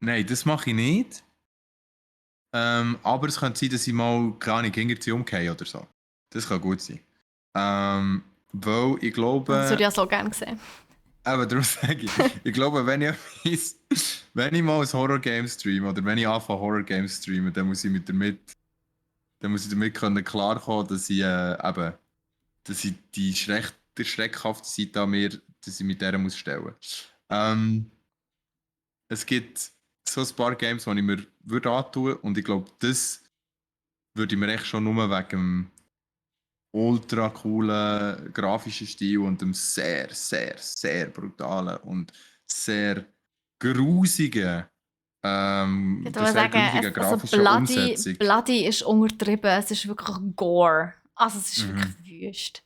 Speaker 2: Nein, das mache ich nicht. Aber es könnte sein, dass ich mal gar nicht hinter sie umgehe oder so. Das kann gut sein. Weil ich glaube...
Speaker 1: Das würde ich ja so gerne sehen.
Speaker 2: Aber darum sage ich glaube, wenn ich mal ein Horror-Game streame oder wenn ich anfange Horror-Games streamen, dann muss ich damit klarkommen, dass ich die schreckhafte Seite an mir, dass ich mit der muss stellen. Es gibt so ein paar Games, die ich mir antun würde und ich glaube, das würde ich mir echt schon nur wegen dem ultra coolen grafischen Stil und dem sehr, sehr, sehr brutalen und sehr grusigen grafischen Umsetzung.
Speaker 1: Bloody ist untertrieben, es ist wirklich Gore. Also es ist wirklich wüst.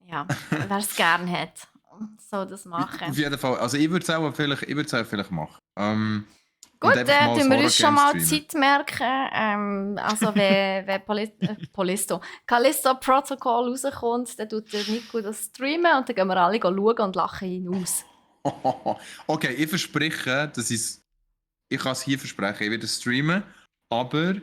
Speaker 1: Ja, wer es gerne hat, soll das machen.
Speaker 2: Auf jeden Fall, also ich würde es auch vielleicht machen.
Speaker 1: Gut, tun wir uns schon mal Zeit merken. Also wenn Callisto Protocol rauskommt, dann tut der Nico das streamen und dann gehen wir alle schauen und lachen ihn aus.
Speaker 2: Okay, ich verspreche, ich kann es hier versprechen, ich werde es streamen, aber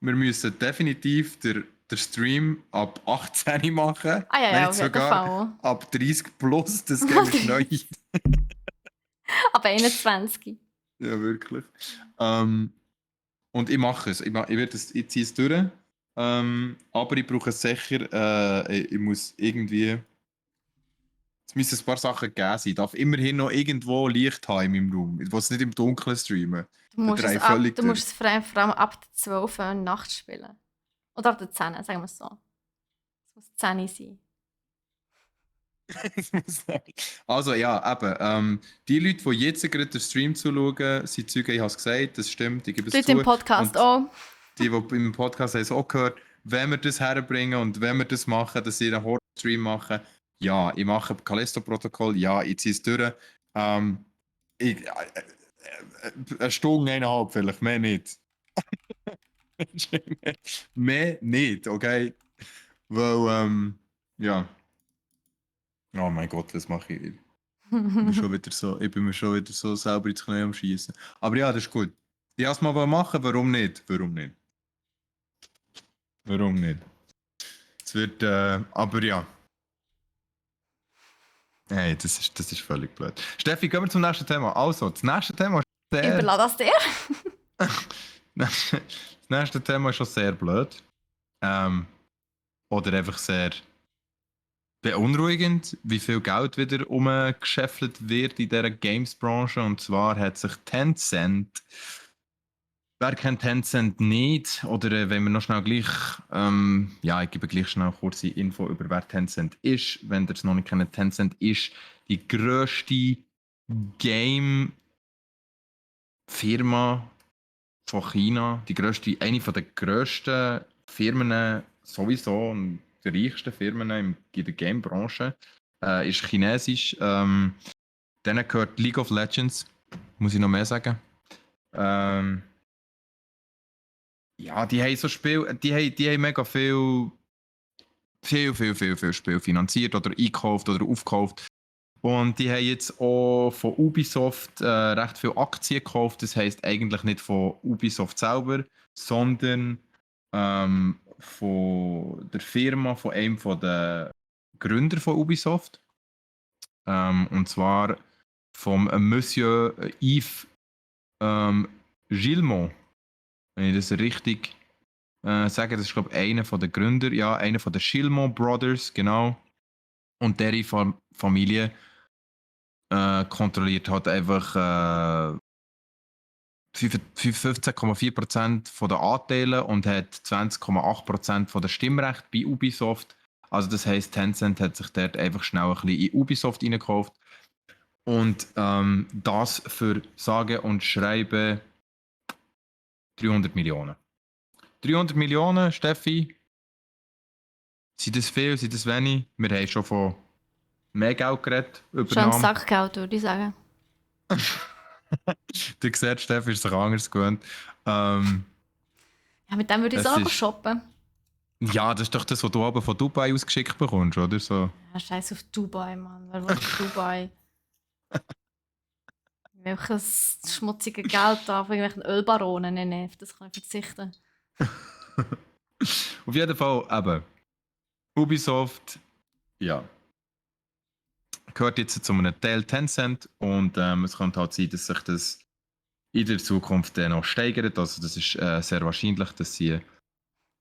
Speaker 2: wir müssen definitiv den Stream ab 18 machen.
Speaker 1: Ah ja,
Speaker 2: wenn nicht sogar ab 30 plus, das Game ist neu.
Speaker 1: Ab 21.
Speaker 2: Ja, wirklich. Und ich mache es. Ich ziehe es durch. Aber ich brauche sicher, ich muss irgendwie, es müssen ein paar Sachen gegeben sein. Ich darf immerhin noch irgendwo Licht haben in meinem Raum. Ich will es nicht im Dunkeln streamen. Da drehe ich völlig
Speaker 1: Du
Speaker 2: durch.
Speaker 1: musst es vor allem ab der 12 Uhr nachts spielen. Oder ab der 10, sagen wir es so. Es muss 10 Uhr sein.
Speaker 2: Also ja, eben. Die Leute, die jetzt gerade den Stream zuschauen, sind Zeugen, ich habe es gesagt, das stimmt, ich gebe
Speaker 1: Die
Speaker 2: es
Speaker 1: Leute im
Speaker 2: zu.
Speaker 1: Podcast
Speaker 2: Und
Speaker 1: auch.
Speaker 2: die im Podcast haben es auch gehört, wenn wir das herbringen und wenn wir das machen, dass sie einen Horror-Stream machen, ja, ich mache Callisto-Protokoll, ja, ich ziehe es durch. Ähm, eine Stunde, 1,5 vielleicht, mehr nicht. Mehr nicht, okay? Weil, ja. Oh mein Gott, was mache ich? Ich bin mir schon wieder so selber ins Knie am Schießen. Aber ja, das ist gut. Ich es mal machen, warum nicht? Warum nicht? Warum nicht? Es wird, aber ja. Hey, das ist völlig blöd. Steffi, gehen wir zum nächsten Thema. Also, das nächste Thema ist
Speaker 1: Ich
Speaker 2: sehr.
Speaker 1: überlasse das dir.
Speaker 2: Das nächste Thema ist schon sehr blöd. Oder einfach sehr beunruhigend, wie viel Geld wieder umgescheffelt wird in dieser Games-Branche. Und zwar hat sich Tencent. Wer kennt Tencent nicht? Oder wenn wir noch schnell gleich. Ja, ich gebe gleich schnell kurze Info über wer Tencent ist. Wenn ihr es noch nicht kennt, Tencent ist die grösste Game-Firma von China. Eine der grössten Firmen sowieso und die reichsten Firmen in der Game-Branche. Ist chinesisch. Denen gehört League of Legends. Muss ich noch mehr sagen? Ja, die haben so Spiel, die haben mega viel Spiel finanziert oder eingekauft oder aufgekauft. Und die haben jetzt auch von Ubisoft recht viel Aktien gekauft. Das heisst eigentlich nicht von Ubisoft selber, sondern von der Firma, von einem der Gründer von Ubisoft. Und zwar vom Monsieur Yves Gilmont. Wenn ich das richtig sage, das ist glaube ich einer der Gründer, ja, einer der Gilmont Brothers, genau. Und deren Familie kontrolliert halt einfach 15,4% der Anteile und hat 20,8% der Stimmrechte bei Ubisoft. Also das heisst, Tencent hat sich dort einfach schnell ein bisschen in Ubisoft reingekauft. Und das für sage und schreibe 300 Millionen. 300 Millionen, Steffi, sind das viel, sind das wenig? Wir haben schon von mehr Geld geredet,
Speaker 1: Schon ein
Speaker 2: Übernahme.
Speaker 1: Sackgeld, würde ich sagen.
Speaker 2: Du siehst, Steffi ist sich anders gewöhnt. Ähm,
Speaker 1: Ja, mit dem würde ich
Speaker 2: es
Speaker 1: so noch
Speaker 2: ist,
Speaker 1: shoppen.
Speaker 2: ja, das ist doch das, was du aber von Dubai ausgeschickt bekommst, oder? So.
Speaker 1: Ja, scheiß auf Dubai, Mann. Wer will in Dubai? Welches schmutzige Geld da von irgendwelchen Ölbaronen? Nee, auf das kann ich verzichten.
Speaker 2: Auf jeden Fall, eben, Ubisoft, ja, gehört jetzt zu einem Teil Tencent und es könnte halt sein, dass sich das in der Zukunft noch steigert. Also das ist sehr wahrscheinlich, dass sie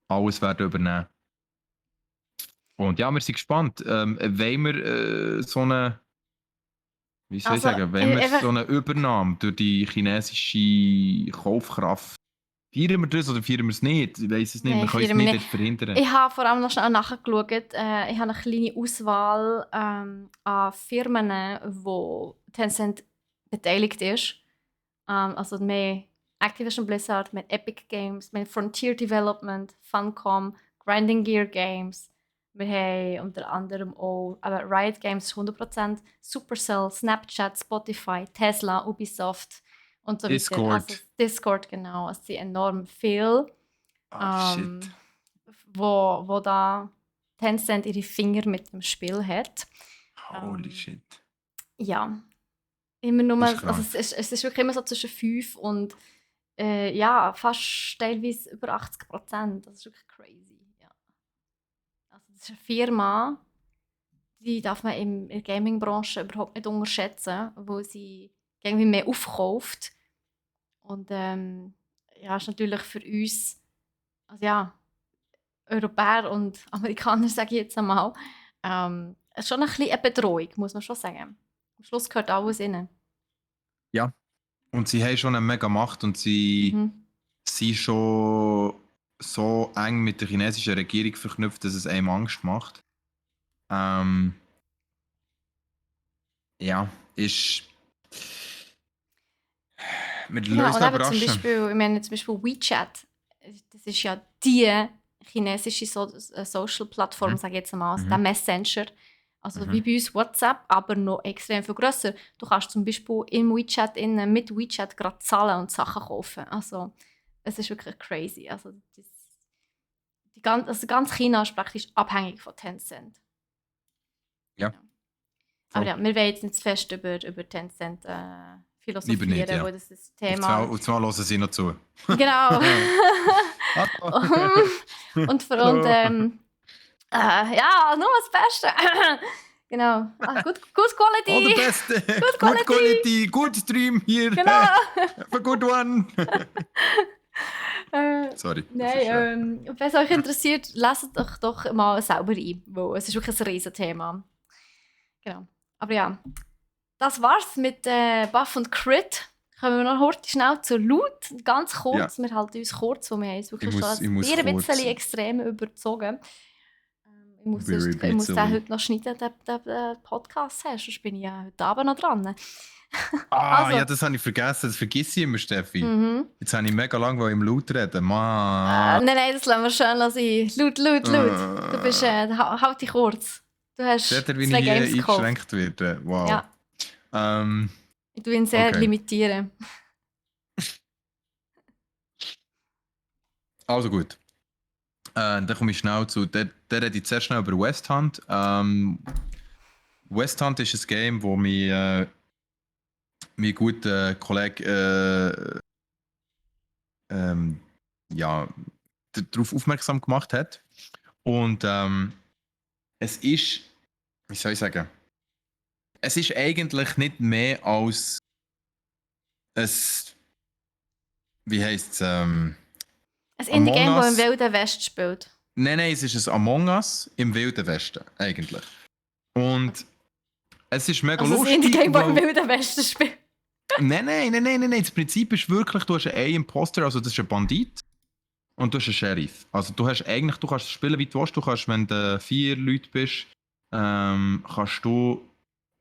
Speaker 2: alles werden übernehmen. Und ja, wir sind gespannt. Wollen wir so eine, wie soll ich
Speaker 1: Also,
Speaker 2: sagen, wollen wir
Speaker 1: einfach,
Speaker 2: so eine Übernahme durch die chinesische Kaufkraft, feiern wir das oder feiern wir es nicht? Ich weiß es nicht,
Speaker 1: nein,
Speaker 2: wir
Speaker 1: ich
Speaker 2: können es
Speaker 1: feiere mich
Speaker 2: nicht
Speaker 1: nicht.
Speaker 2: dort verhindern.
Speaker 1: Ich habe vor allem noch schnell nachgeschaut. Ich habe eine kleine Auswahl an Firmen, wo Tencent beteiligt ist. Also mehr Activision Blizzard, mit Epic Games, mit Frontier Development, Funcom, Grinding Gear Games. Wir haben unter anderem auch Riot Games 100%, Supercell, Snapchat, Spotify, Tesla, Ubisoft und so weiter. Also
Speaker 2: Discord.
Speaker 1: Discord, genau. Es sind enorm viel,
Speaker 2: Ah, shit.
Speaker 1: ähm, wo da Tencent ihre Finger mit dem Spiel hat.
Speaker 2: Holy
Speaker 1: Ähm,
Speaker 2: shit.
Speaker 1: ja, immer nur,
Speaker 2: Das ist
Speaker 1: also
Speaker 2: krank.
Speaker 1: es ist wirklich immer so zwischen 5 und ja, fast teilweise über 80%. Das ist wirklich crazy. Ja. Also das ist eine Firma, die darf man in der Gaming-Branche überhaupt nicht unterschätzen, wo sie irgendwie mehr aufkauft. Und ja, ist natürlich für uns, also ja, Europäer und Amerikaner, sage ich jetzt einmal, schon ein bisschen eine Bedrohung, muss man schon sagen. Am Schluss gehört alles rein.
Speaker 2: Ja. Und sie haben schon eine mega Macht und sie
Speaker 1: Mhm.
Speaker 2: sind schon so eng mit der chinesischen Regierung verknüpft, dass es einem Angst macht. Ähm, ja, ist. Wir lassen
Speaker 1: Genau,
Speaker 2: uns
Speaker 1: und
Speaker 2: noch
Speaker 1: eben zum
Speaker 2: überraschen.
Speaker 1: Beispiel, ich meine, zum Beispiel WeChat, das ist ja die chinesische Social-Plattform,
Speaker 2: Mhm.
Speaker 1: sage ich jetzt mal, also der
Speaker 2: Mhm.
Speaker 1: Messenger. Also wie
Speaker 2: Mhm.
Speaker 1: bei uns WhatsApp, aber noch extrem viel grösser. Du kannst zum Beispiel im WeChat mit WeChat gerade zahlen und Sachen kaufen. Also es ist wirklich crazy. Also, also ganz China ist praktisch abhängig von Tencent.
Speaker 2: Ja,
Speaker 1: Ja. Aber
Speaker 2: voll.
Speaker 1: ja, wir wollen jetzt nicht zu fest über Tencent
Speaker 2: Lieber nicht,
Speaker 1: philosophieren,
Speaker 2: ja.
Speaker 1: weil das ist das Thema.
Speaker 2: Auf zwei hören sie noch zu.
Speaker 1: Genau.
Speaker 2: Hallo.
Speaker 1: Und
Speaker 2: Hallo.
Speaker 1: ja, nur das Beste. Genau. Ah, good
Speaker 2: All the
Speaker 1: quality.
Speaker 2: best.
Speaker 1: Good
Speaker 2: Good
Speaker 1: quality.
Speaker 2: quality, good stream hier.
Speaker 1: Genau.
Speaker 2: Have a good one. Sorry, das ist ja.
Speaker 1: Nein, wenn es euch interessiert, lasst doch mal selber ein, weil es ist wirklich ein Riesenthema. Genau. Aber ja, das war's mit Buff und Crit. Kommen wir noch heute schnell zur Loot. Ganz
Speaker 2: Ja,
Speaker 1: kurz, wir halten uns kurz, weil wir haben es wirklich schon
Speaker 2: ich muss
Speaker 1: ein
Speaker 2: kurz.
Speaker 1: bisschen extrem überzogen.
Speaker 2: Very
Speaker 1: Ich muss den
Speaker 2: bitterly.
Speaker 1: heute noch schneiden, den Podcast haben, sonst bin ich ja heute Abend noch dran.
Speaker 2: Ah,
Speaker 1: Also,
Speaker 2: ja, das habe ich vergessen. Das vergiss ich immer, Steffi.
Speaker 1: mhm.
Speaker 2: Jetzt habe ich mega lange im Laut reden. Mann.
Speaker 1: Nein, das lassen wir schön sein. Laut. Du bist, halt dich kurz. Du hast
Speaker 2: Seht ihr, wie
Speaker 1: 2
Speaker 2: ich hier
Speaker 1: Games gekauft.
Speaker 2: eingeschränkt werde? Wow.
Speaker 1: Ja,
Speaker 2: Ähm,
Speaker 1: ich tue ihn sehr
Speaker 2: okay.
Speaker 1: limitieren.
Speaker 2: Also gut. Dann komme ich schnell zu. Der rede ich zuerst schnell über West Hunt. West Hunt ist ein Game, wo mein guter Kollege ja, darauf aufmerksam gemacht hat. Und es ist, wie soll ich sagen, es ist eigentlich nicht mehr als ein, wie heisst es,
Speaker 1: Ein
Speaker 2: Among
Speaker 1: Indie-Game, das im
Speaker 2: Us.
Speaker 1: Wilden West spielt.
Speaker 2: Nein, es ist ein Among Us im Wilden Westen, eigentlich. Und es ist mega
Speaker 1: Also ein
Speaker 2: lustig,
Speaker 1: Indie-Game, das im
Speaker 2: weil...
Speaker 1: Wilden Westen spielt.
Speaker 2: Nein. Das Prinzip ist wirklich, du hast einen Imposter, also das ist ein Bandit. Und du hast einen Sheriff. Also du kannst spielen, wie du willst. Du kannst, wenn du 4 Leute bist, kannst du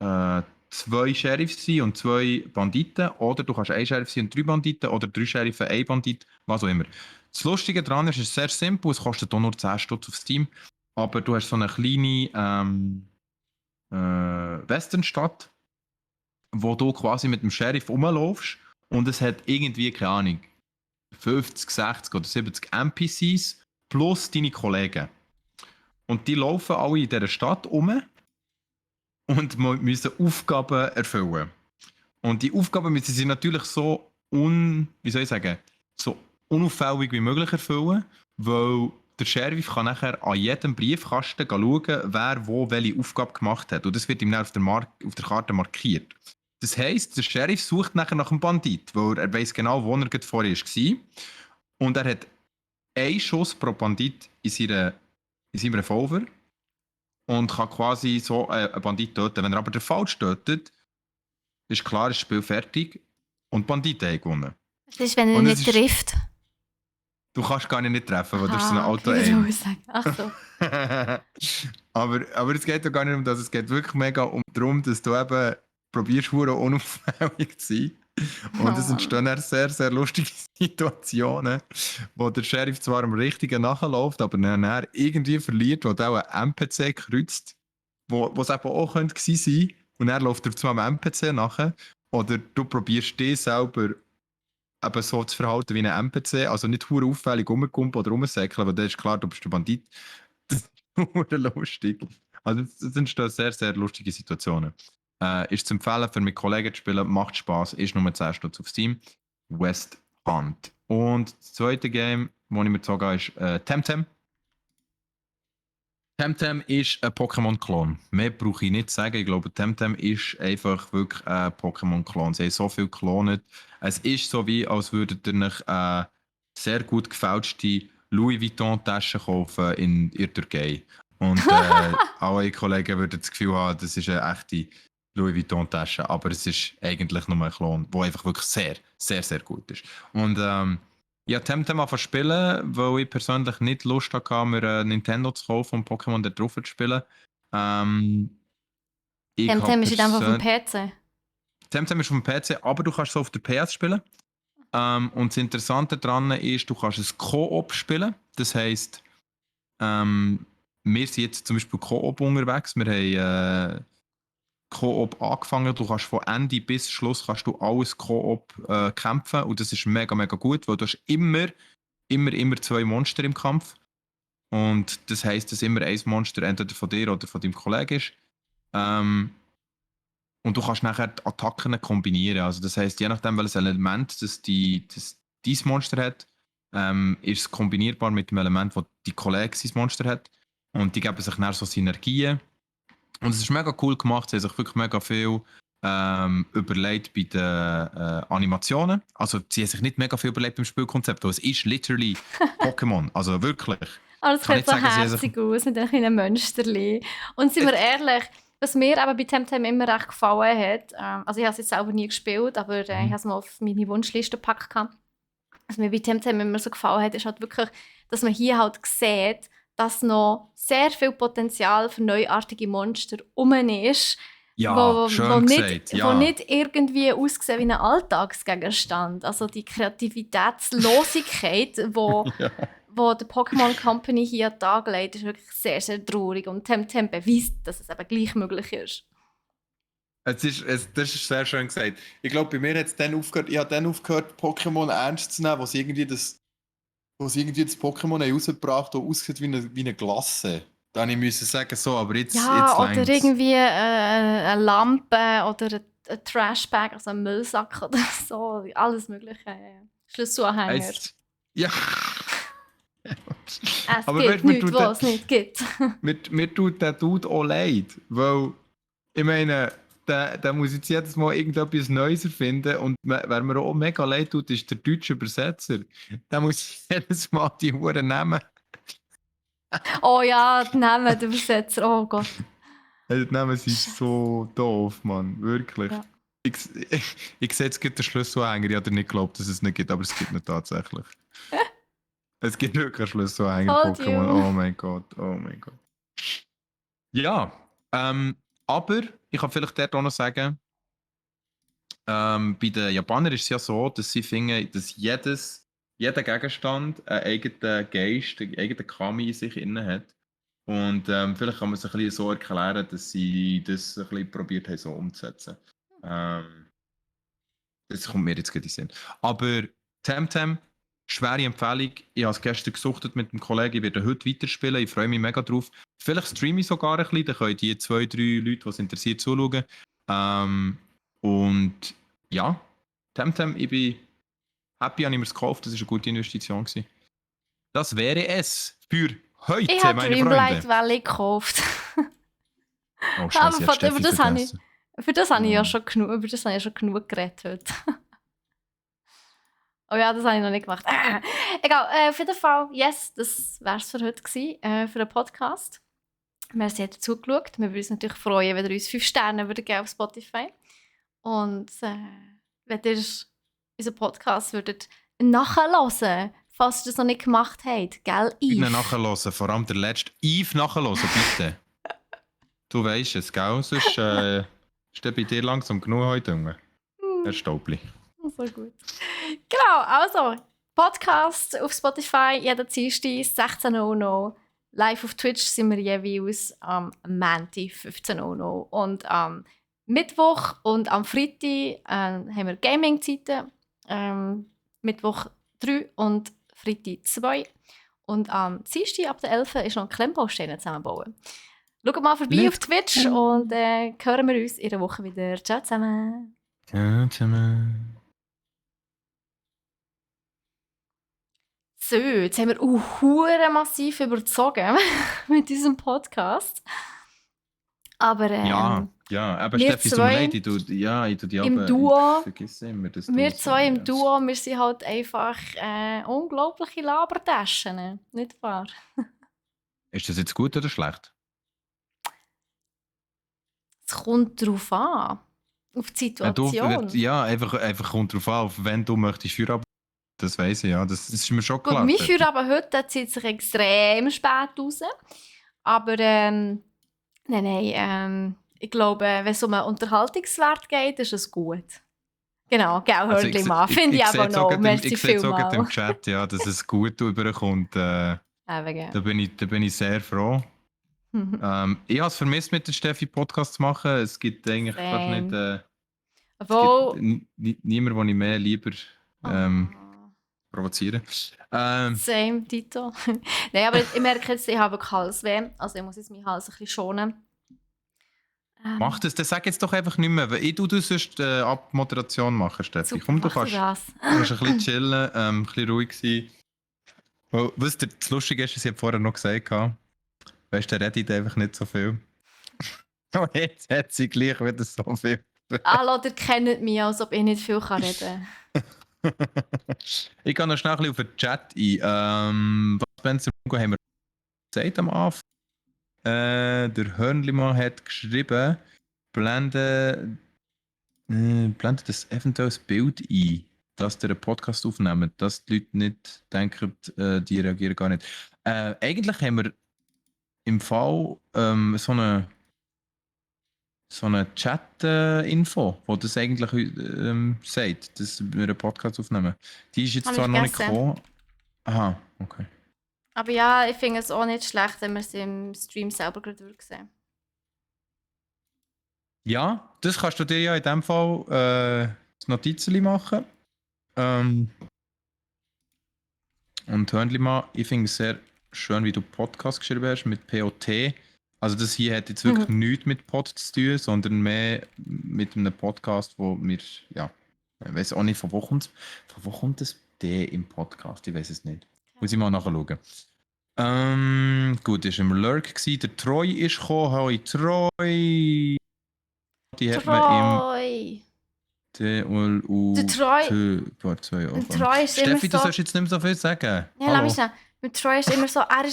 Speaker 2: 2 Sheriffs sein und 2 Banditen. Oder du kannst 1 Sheriff sein und 3 Banditen. Oder 3 Sheriff, 1 Bandit, was auch immer. Das Lustige daran ist, es ist sehr simpel. Es kostet auch nur 10 Stutz auf Steam. Aber du hast so eine kleine Westernstadt, wo du quasi mit dem Sheriff rumlaufst. Und es hat irgendwie, keine Ahnung, 50, 60 oder 70 NPCs plus deine Kollegen. Und die laufen alle in dieser Stadt rum und müssen Aufgaben erfüllen. Und die Aufgaben müssen sie natürlich so wie soll ich sagen, so unauffällig wie möglich erfüllen, weil der Sheriff kann nachher an jedem Briefkasten schauen, wer wo welche Aufgabe gemacht hat. Und das wird ihm dann auf der Karte markiert. Das heisst, der Sheriff sucht nachher nach einem Bandit, weil er weiß genau, wo er gerade vorher war. Und er hat einen Schuss pro Bandit in seinem Revolver und kann quasi so einen Bandit töten. Wenn er aber den falsch tötet, ist klar, ist das Spiel fertig und die Banditen haben gewonnen.
Speaker 1: Das ist, wenn er
Speaker 2: Und
Speaker 1: nicht trifft.
Speaker 2: Du kannst gar nicht treffen, weil das ist so ein
Speaker 1: Ah,
Speaker 2: Auto
Speaker 1: okay,
Speaker 2: aim.
Speaker 1: sagen. Ach so.
Speaker 2: aber es geht ja gar nicht um das, es geht wirklich mega darum, dass du eben probierst, verdammt unauffällig zu sein. Und es entstehen dann sehr, sehr lustige Situationen, wo der Sheriff zwar am Richtigen nachläuft, aber dann irgendwie verliert, wo auch ein NPC kreuzt, wo es eben auch könnte gewesen sein. Und dann läuft er zwar am NPC nachher, oder du probierst dich selber eben so zu verhalten wie ein NPC, also nicht hure auffällig rumkumpen oder rumsäckeln, weil dann ist klar, du bist der Bandit. Das ist hure lustig. Also es entstehen sehr, sehr lustige Situationen. Ist zu empfehlen, für mit Kollegen zu spielen, macht Spaß, ist nur 10 Stutz auf Steam. West Hunt. Und das zweite Game, das ich mir gezogen habe, ist Temtem. Temtem ist ein Pokémon-Klon. Mehr brauche ich nicht sagen. Ich glaube, Temtem ist einfach wirklich ein Pokémon-Klon. Sie haben so viel geklont. Es ist so wie, als würdet ihr euch sehr gut gefälschte Louis Vuitton-Taschen kaufen in der Türkei. Und alle Kollegen würden das Gefühl haben, das ist eine echte Louis Vuitton-Tasche. Aber es ist eigentlich nur ein Klon, der einfach wirklich sehr, sehr, sehr gut ist. Und ich habe Temtem angefangen zu spielen, weil ich persönlich nicht Lust hatte, mir ein Nintendo zu kaufen und Pokémon da drauf zu spielen. Ich habe
Speaker 1: Temtem ist in dem Fall auf dem PC.
Speaker 2: Temtem ist auf dem PC, aber du kannst es auf der PS spielen. Und das Interessante daran ist, du kannst es Koop spielen. Das heisst, wir sind jetzt zum Beispiel Koop unterwegs. Wir haben Koop angefangen. Du kannst von Ende bis Schluss kannst du alles Koop kämpfen. Und das ist mega, mega gut, weil du hast immer 2 Monster im Kampf. Und das heisst, dass immer ein Monster entweder von dir oder von deinem Kollegen ist. Und du kannst nachher die Attacken kombinieren. Also das heisst, je nachdem, welches Element das dein Monster hat, ist es kombinierbar mit dem Element, das die Kollege sein Monster hat. Und die geben sich dann so Synergien. Und es ist mega cool gemacht. Sie haben sich wirklich mega viel überlegt bei den Animationen. Also sie haben sich nicht mega viel überlegt beim Spielkonzept, weil es ist literally Pokémon. Also wirklich.
Speaker 1: Aber es sieht so herzig aus mit den kleinen Monsterchen. Und sind wir ehrlich, was mir aber bei Temtem immer recht gefallen hat, also ich habe es jetzt selber nie gespielt, aber ich habe es mal auf meine Wunschliste gepackt. Was mir bei Temtem immer so gefallen hat, ist halt wirklich, dass man hier halt sieht, dass noch sehr viel Potenzial für neuartige Monster rum ist,
Speaker 2: ja,
Speaker 1: wo nicht irgendwie aussehen wie ein Alltagsgegenstand. Also die Kreativitätslosigkeit, wo die Pokémon Company hier an den Tag legt, ist wirklich sehr, sehr traurig. Und Temtem beweist, dass es eben gleich möglich ist.
Speaker 2: Das ist sehr schön gesagt. Ich glaube, bei mir hat es dann aufgehört, Pokémon ernst zu nehmen, wo sie irgendwie das Pokémon rausgebracht haben, aussieht wie eine Glasse. Da musste ich sagen, so, aber jetzt
Speaker 1: oder
Speaker 2: längt's.
Speaker 1: irgendwie eine Lampe oder ein Trashbag, also ein Müllsack oder so. Alles mögliche. Schlüsselanhänger.
Speaker 2: Ja.
Speaker 1: Es gibt nichts, was es nicht gibt.
Speaker 2: Mir tut der Dude auch leid, weil, ich meine, der muss jetzt jedes Mal irgendetwas Neues erfinden und wer mir auch mega leid tut, ist der deutsche Übersetzer. Der muss jedes Mal die Huren nehmen.
Speaker 1: Oh ja, die Namen, der Übersetzer, oh Gott.
Speaker 2: Die Namen sind so doof, Mann, wirklich. Ja. Ich sehe jetzt den Schlüsselanhänger, ich habe nicht geglaubt, dass es nicht gibt, aber es gibt nicht tatsächlich. Es gibt wirklich einen Schlüsselanhänger-Pokémon, oh mein Gott. Ja, aber ich kann vielleicht dort auch noch sagen, bei den Japanern ist es ja so, dass sie finden, dass jeder Gegenstand einen eigenen Geist, einen eigenen Kami in sich inne hat. Und vielleicht kann man es ein bisschen so erklären, dass sie das ein bisschen probiert haben, so umzusetzen. Das kommt mir jetzt gerade in den Sinn. Aber Temtem, schwere Empfehlung. Ich habe es gestern gesuchtet mit einem Kollegen, ich werde heute weiterspielen, ich freue mich mega drauf. Vielleicht streame ich sogar ein bisschen, dann können die 2, 3 Leute, die es interessiert, zuschauen. Und ja, Temtem, ich bin happy, habe ich mir es gekauft, das war eine gute Investition. Das wäre es für heute,
Speaker 1: ich habe
Speaker 2: meine
Speaker 1: Dreamlight
Speaker 2: Freunde.
Speaker 1: Valley gekauft.
Speaker 2: Oh Scheiße,
Speaker 1: über das habe ich ja schon genug geredet heute. Oh ja, das habe ich noch nicht gemacht. Egal, auf jeden Fall, yes, das wäre es für heute gewesen, für den Podcast. Merci, habt ihr zugeschaut. Wir würden uns natürlich freuen, wenn ihr uns 5 Sterne geben auf Spotify. Und wenn ihr unseren Podcast würdet nachhören, falls ihr das noch nicht gemacht habt, gell, Yves?
Speaker 2: Bitte nachhören, vor allem der letzte. Yves nachhören, bitte. Du weisst es, gell? Sonst ist bei dir langsam genug heute, Junge. Herr Staubli.
Speaker 1: So gut. Genau, also, Podcast auf Spotify, jeden Dienstag 16:00 Uhr. Live auf Twitch sind wir jeweils am Montag 15:00 Uhr. Und am Mittwoch und am Freitag haben wir Gaming-Zeiten. Mittwoch 3 und Freitag 2. Und am Dienstag ab der 11 ist noch ein Klemmbausteine zusammenbauen. Schaut mal vorbei auf Twitch und hören wir uns in der Woche wieder. Ciao zusammen.
Speaker 2: Ciao zusammen.
Speaker 1: So, jetzt haben wir massiv überzogen mit diesem Podcast. Aber
Speaker 2: ja, Ja, aber
Speaker 1: Wir
Speaker 2: Steffi, es tut mir
Speaker 1: zwei
Speaker 2: leid, ich tu die
Speaker 1: im
Speaker 2: aber,
Speaker 1: Duo.
Speaker 2: ich vergesse immer, dass du
Speaker 1: Wir
Speaker 2: so,
Speaker 1: zwei im
Speaker 2: ja.
Speaker 1: Duo, wir sind halt einfach unglaubliche Labertaschen, nicht wahr?
Speaker 2: Ist das jetzt gut oder schlecht?
Speaker 1: Es kommt darauf an, auf die Situation.
Speaker 2: Ja, einfach kommt drauf an, auf wenn du möchtest Feierabend. Das weiss ich, ja. Das ist mir schon
Speaker 1: Gut,
Speaker 2: klar,
Speaker 1: mein
Speaker 2: Steffi.
Speaker 1: Feierabend heute zieht sich extrem spät raus. Aber nein, ich glaube, wenn es um einen Unterhaltungswert geht, ist es gut. Genau, gell,
Speaker 2: Also
Speaker 1: Hörnli-Mann. Finde ich
Speaker 2: ich sehe
Speaker 1: aber
Speaker 2: jetzt auch
Speaker 1: noch.
Speaker 2: gerade
Speaker 1: Merci
Speaker 2: ich sehe jetzt auch gerade im
Speaker 1: vielmals.
Speaker 2: Chat, ja, dass es gut überkommt.
Speaker 1: Eben,
Speaker 2: Da bin ich sehr froh. Ich habe es vermisst, mit der Steffi Podcast zu machen. Es gibt eigentlich fast nicht...
Speaker 1: Same.
Speaker 2: es gibt
Speaker 1: Obwohl...
Speaker 2: niemanden, den ich mehr lieber
Speaker 1: Oh,
Speaker 2: provoziere.
Speaker 1: same, Tito. Nein, aber ich merke jetzt, ich habe wirklich Halsweh. Also ich muss jetzt meinen Hals ein bisschen schonen.
Speaker 2: Mach das, dann sag jetzt doch einfach nicht mehr. Weil ich tu sonst Abmoderation machen, Steffi.
Speaker 1: Super,
Speaker 2: Komm, du
Speaker 1: mach du
Speaker 2: kannst
Speaker 1: das.
Speaker 2: ein bisschen chillen, ein bisschen ruhig sein. Weil, was das Lustige ist, ich habe vorher noch gesagt, weißt du, der redet einfach nicht so viel. Und jetzt hat sie gleich wieder so viel.
Speaker 1: Hallo, ihr kennt mich, als ob ich nicht viel reden kann.
Speaker 2: Ich gehe noch schnell ein bisschen auf den Chat ein. Was Spencer Mungo haben wir gesagt am Anfang? Der Hörnlimann hat geschrieben, blende das eventuell das Bild ein, dass ihr einen Podcast aufnehmt, dass die Leute nicht denken, die reagieren gar nicht. Eigentlich haben wir im Fall so eine Chat-Info, wo das eigentlich sagt, dass wir einen Podcast aufnehmen. Die ist jetzt
Speaker 1: Habe
Speaker 2: zwar
Speaker 1: ich
Speaker 2: noch nicht
Speaker 1: vergessen.
Speaker 2: gekommen. Aha, okay.
Speaker 1: Aber ja, ich finde es auch nicht schlecht, wenn wir es im Stream selber gerade durchsehen.
Speaker 2: Ja, das kannst du dir ja in dem Fall das Notizchen machen. Und Hörnlimann, ich finde es sehr schön, wie du Podcast geschrieben hast mit POT. Also das hier hat jetzt wirklich nichts mit Pod zu tun, sondern mehr mit einem Podcast, wo wir, ja, ich weiß auch nicht, von wo kommt das D im Podcast? Ich weiß es nicht. Muss ich mal nachschauen. Gut, das war im Lurk. Der Troy ist gekommen. Hoi Troy. Die hat man im
Speaker 1: Troy!
Speaker 2: TLU
Speaker 1: Der Troy,
Speaker 2: Part 2
Speaker 1: der
Speaker 2: anfangen.
Speaker 1: Troy ist immer
Speaker 2: Steffi, du
Speaker 1: so...
Speaker 2: sollst jetzt nicht mehr so viel sagen.
Speaker 1: Ja, lass
Speaker 2: Hallo.
Speaker 1: mich schnell. Der Troy ist immer so... Er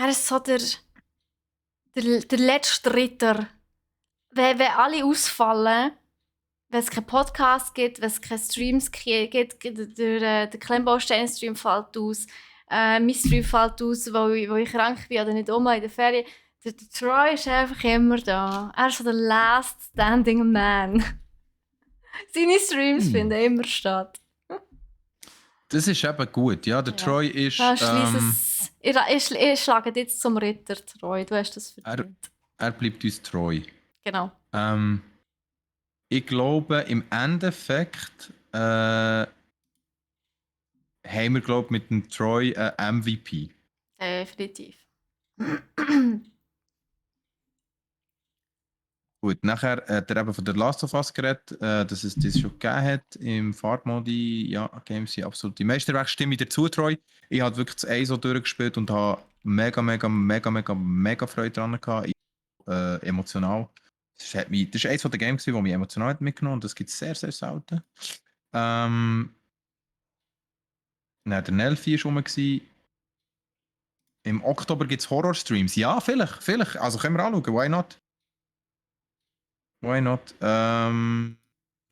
Speaker 1: ist so der letzte Ritter. Wenn alle ausfallen, wenn es keinen Podcast gibt, wenn es keine Streams gibt, der Klemmbaustein-Stream fällt aus, mein Stream fällt aus, wo ich krank bin oder nicht in der Ferien. Der Troy ist einfach immer da. Er ist so der last standing man. Seine Streams finden immer statt.
Speaker 2: Das ist eben gut, ja. Der Troy ist.
Speaker 1: Ich schlage dich jetzt zum Ritter, Troy. Du hast das verdient.
Speaker 2: Er bleibt uns treu.
Speaker 1: Genau.
Speaker 2: Ich glaube, im Endeffekt haben wir, glaube mit dem Troy einen MVP.
Speaker 1: Definitiv.
Speaker 2: Gut, nachher hat er eben von der Last of Us geredet, dass es das schon gegeben hat im Fahrtmodi. Ja, Games sind absolute Meisterwerk. Stimme ich dazu, Troy. Ich habe wirklich das Eis so durchgespielt und habe mega Freude daran gehabt. Emotional. Das ist eines der Games, die mich emotional mitgenommen hat und das gibt es sehr, sehr selten. Dann der Nelfi war rum. Im Oktober gibt es Horror-Streams. Ja, vielleicht. Also können wir anschauen. Why not?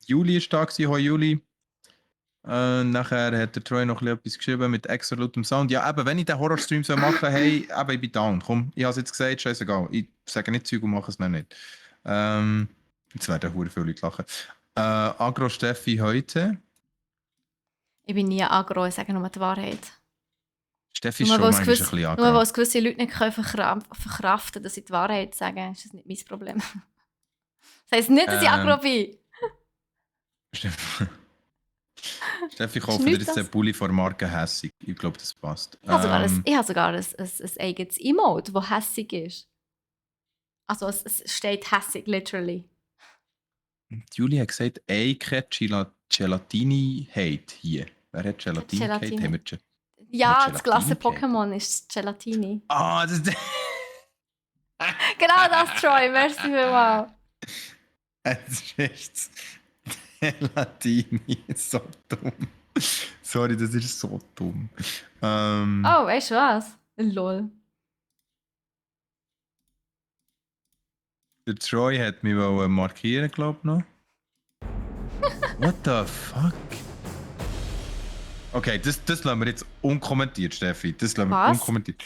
Speaker 2: Juli war da, hoi Juli. Nachher hat der Troy noch etwas geschrieben mit extra lautem Sound. Ja, eben, wenn ich den Horror-Stream machen soll, hey, eben, ich bin down. Komm, ich habe es jetzt gesagt, scheißegal. Ich sage nicht Zeug und mache es nicht. Jetzt werden hure viele Leute lachen. Agro Steffi heute.
Speaker 1: Ich bin nie aggro, ich sage nur die Wahrheit.
Speaker 2: Steffi ist schon manchmal ein bisschen agro.
Speaker 1: Nur weil es gewisse Leute nicht verkraften können, dass sie die Wahrheit sagen, ist das nicht mein Problem. Das heisst nicht, dass ich aggro bin.
Speaker 2: Steffi, kaufe dir jetzt den Pulli von Marke hässig. Ich glaube, das passt.
Speaker 1: Ich habe sogar ein eigenes Emote, das hässig ist. Also es steht hässig, literally.
Speaker 2: Julie hat gesagt, Eike Gelatini-Hate hier. Wer hat Gelatini-Hate?
Speaker 1: Ja, das Klasse-Pokémon ist Gelatini.
Speaker 2: Ah, das ist...
Speaker 1: Genau das, Troy. Merci vielmals.
Speaker 2: Es ist echt Latini, so dumm. Sorry, das ist so dumm.
Speaker 1: Oh, weißt du was? Lol.
Speaker 2: Der Troy hat mich markieren, glaube ich, noch. What the fuck? Okay, das lassen wir jetzt unkommentiert, Steffi. Das lassen wir
Speaker 1: Was?
Speaker 2: unkommentiert.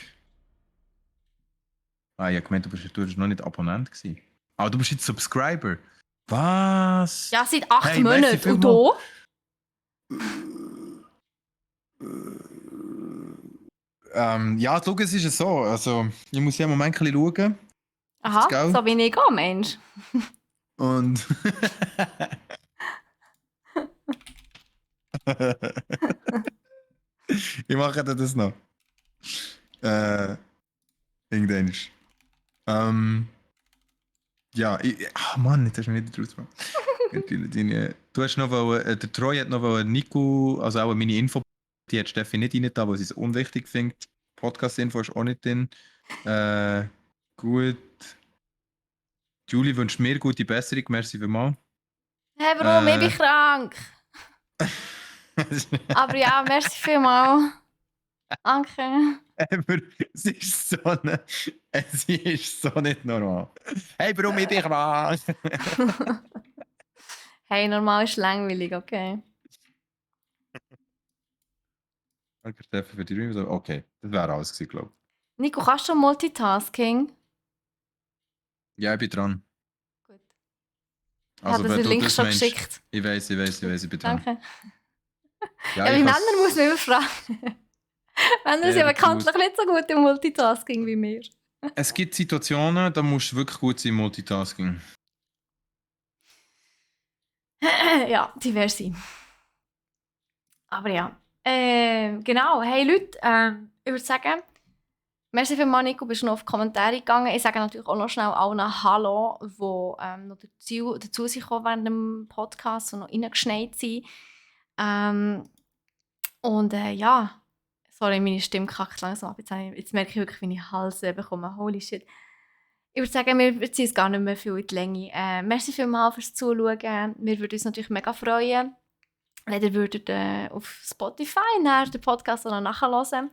Speaker 2: Ah, ich habe gemeint, du bist noch nicht Abonnent gewesen. Aber du bist jetzt Subscriber. Was?
Speaker 1: Ja, seit 8
Speaker 2: Hey,
Speaker 1: Monaten.
Speaker 2: merci
Speaker 1: Und
Speaker 2: vielmals.
Speaker 1: du?
Speaker 2: Ja, schau, es ist so. Also, ich muss ja im Moment ein bisschen schauen.
Speaker 1: Aha,
Speaker 2: Gell?
Speaker 1: so bin ich auch, Mensch.
Speaker 2: Und. Ich mache dir das noch. Irgendwann. Ja, Mann, jetzt hast du mich nicht draus gemacht. Du hast noch der Troy hat noch Nico, also auch meine Info, die hat Steffi nicht rein da, weil sie es unwichtig findet. Podcast-Info ist auch nicht drin. Gut. Julie wünscht mir gute Besserung, merci vielmals.
Speaker 1: Hey, warum? Ich bin krank. Aber ja, merci vielmals. Danke.
Speaker 2: Aber es ist so nicht normal. Hey, warum ich dich krank?
Speaker 1: Hey, normal ist langweilig, okay?
Speaker 2: Danke, Steffi, für die Review. Okay, das wäre alles gewesen, glaube ich.
Speaker 1: Nico, kannst du Multitasking?
Speaker 2: Ja, ich bin dran.
Speaker 1: Gut. Ich
Speaker 2: Also,
Speaker 1: habe
Speaker 2: wenn
Speaker 1: den
Speaker 2: du
Speaker 1: Link
Speaker 2: das
Speaker 1: schon
Speaker 2: meinst,
Speaker 1: geschickt.
Speaker 2: ich weiß, ich bin dran.
Speaker 1: Danke.
Speaker 2: Ja,
Speaker 1: Ja,
Speaker 2: ich
Speaker 1: wie
Speaker 2: kann's-
Speaker 1: Männer muss man immer fragen. Männer sind
Speaker 2: Sehr
Speaker 1: ja bekanntlich nicht so gut im Multitasking wie wir.
Speaker 2: Es gibt Situationen, da musst du wirklich gut sein im Multitasking.
Speaker 1: Ja, diverse. Aber ja. Genau. Hey Leute, ich würde sagen, merci vielmals, Nico, bist noch auf die Kommentare gegangen. Ich sage natürlich auch noch schnell allen Hallo, die noch dazu sind gekommen während dem Podcast und noch reingeschneit sind. Und ja, sorry, meine Stimme kackt langsam ab. Jetzt merke ich wirklich, wie ich Hals bekomme. Holy shit. Ich würde sagen, wir ziehen es gar nicht mehr viel in die Länge. Merci vielmals fürs Zuschauen. Wir würden uns natürlich mega freuen, wenn ihr würdet, auf Spotify den Podcast auch noch nachhören.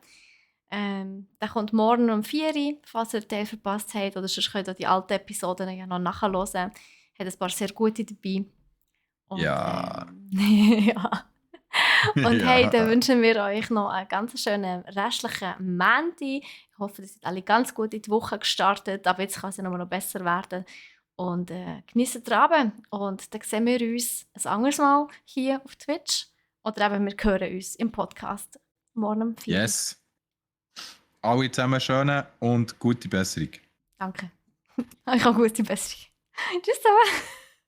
Speaker 1: Der kommt morgen um 4 Uhr, falls ihr den Teil verpasst habt. Oder sonst könnt ihr die alten Episoden ja noch nachhören. Hat ein paar sehr gute dabei. Und,
Speaker 2: Ja.
Speaker 1: ja. Und
Speaker 2: Ja.
Speaker 1: hey, dann wünschen wir euch noch einen ganz schönen restlichen Montag. Ich hoffe, ihr seid alle ganz gut in die Woche gestartet. Aber jetzt kann es ja noch besser werden. Und genießt den Abend. Und dann sehen wir uns ein anderes Mal hier auf Twitch. Oder eben, wir hören uns im Podcast morgen um 4 Uhr.
Speaker 2: Yes. Alle zusammen schöne und gute Besserung.
Speaker 1: Danke. Ich habe gute Besserung. Tschüss zusammen.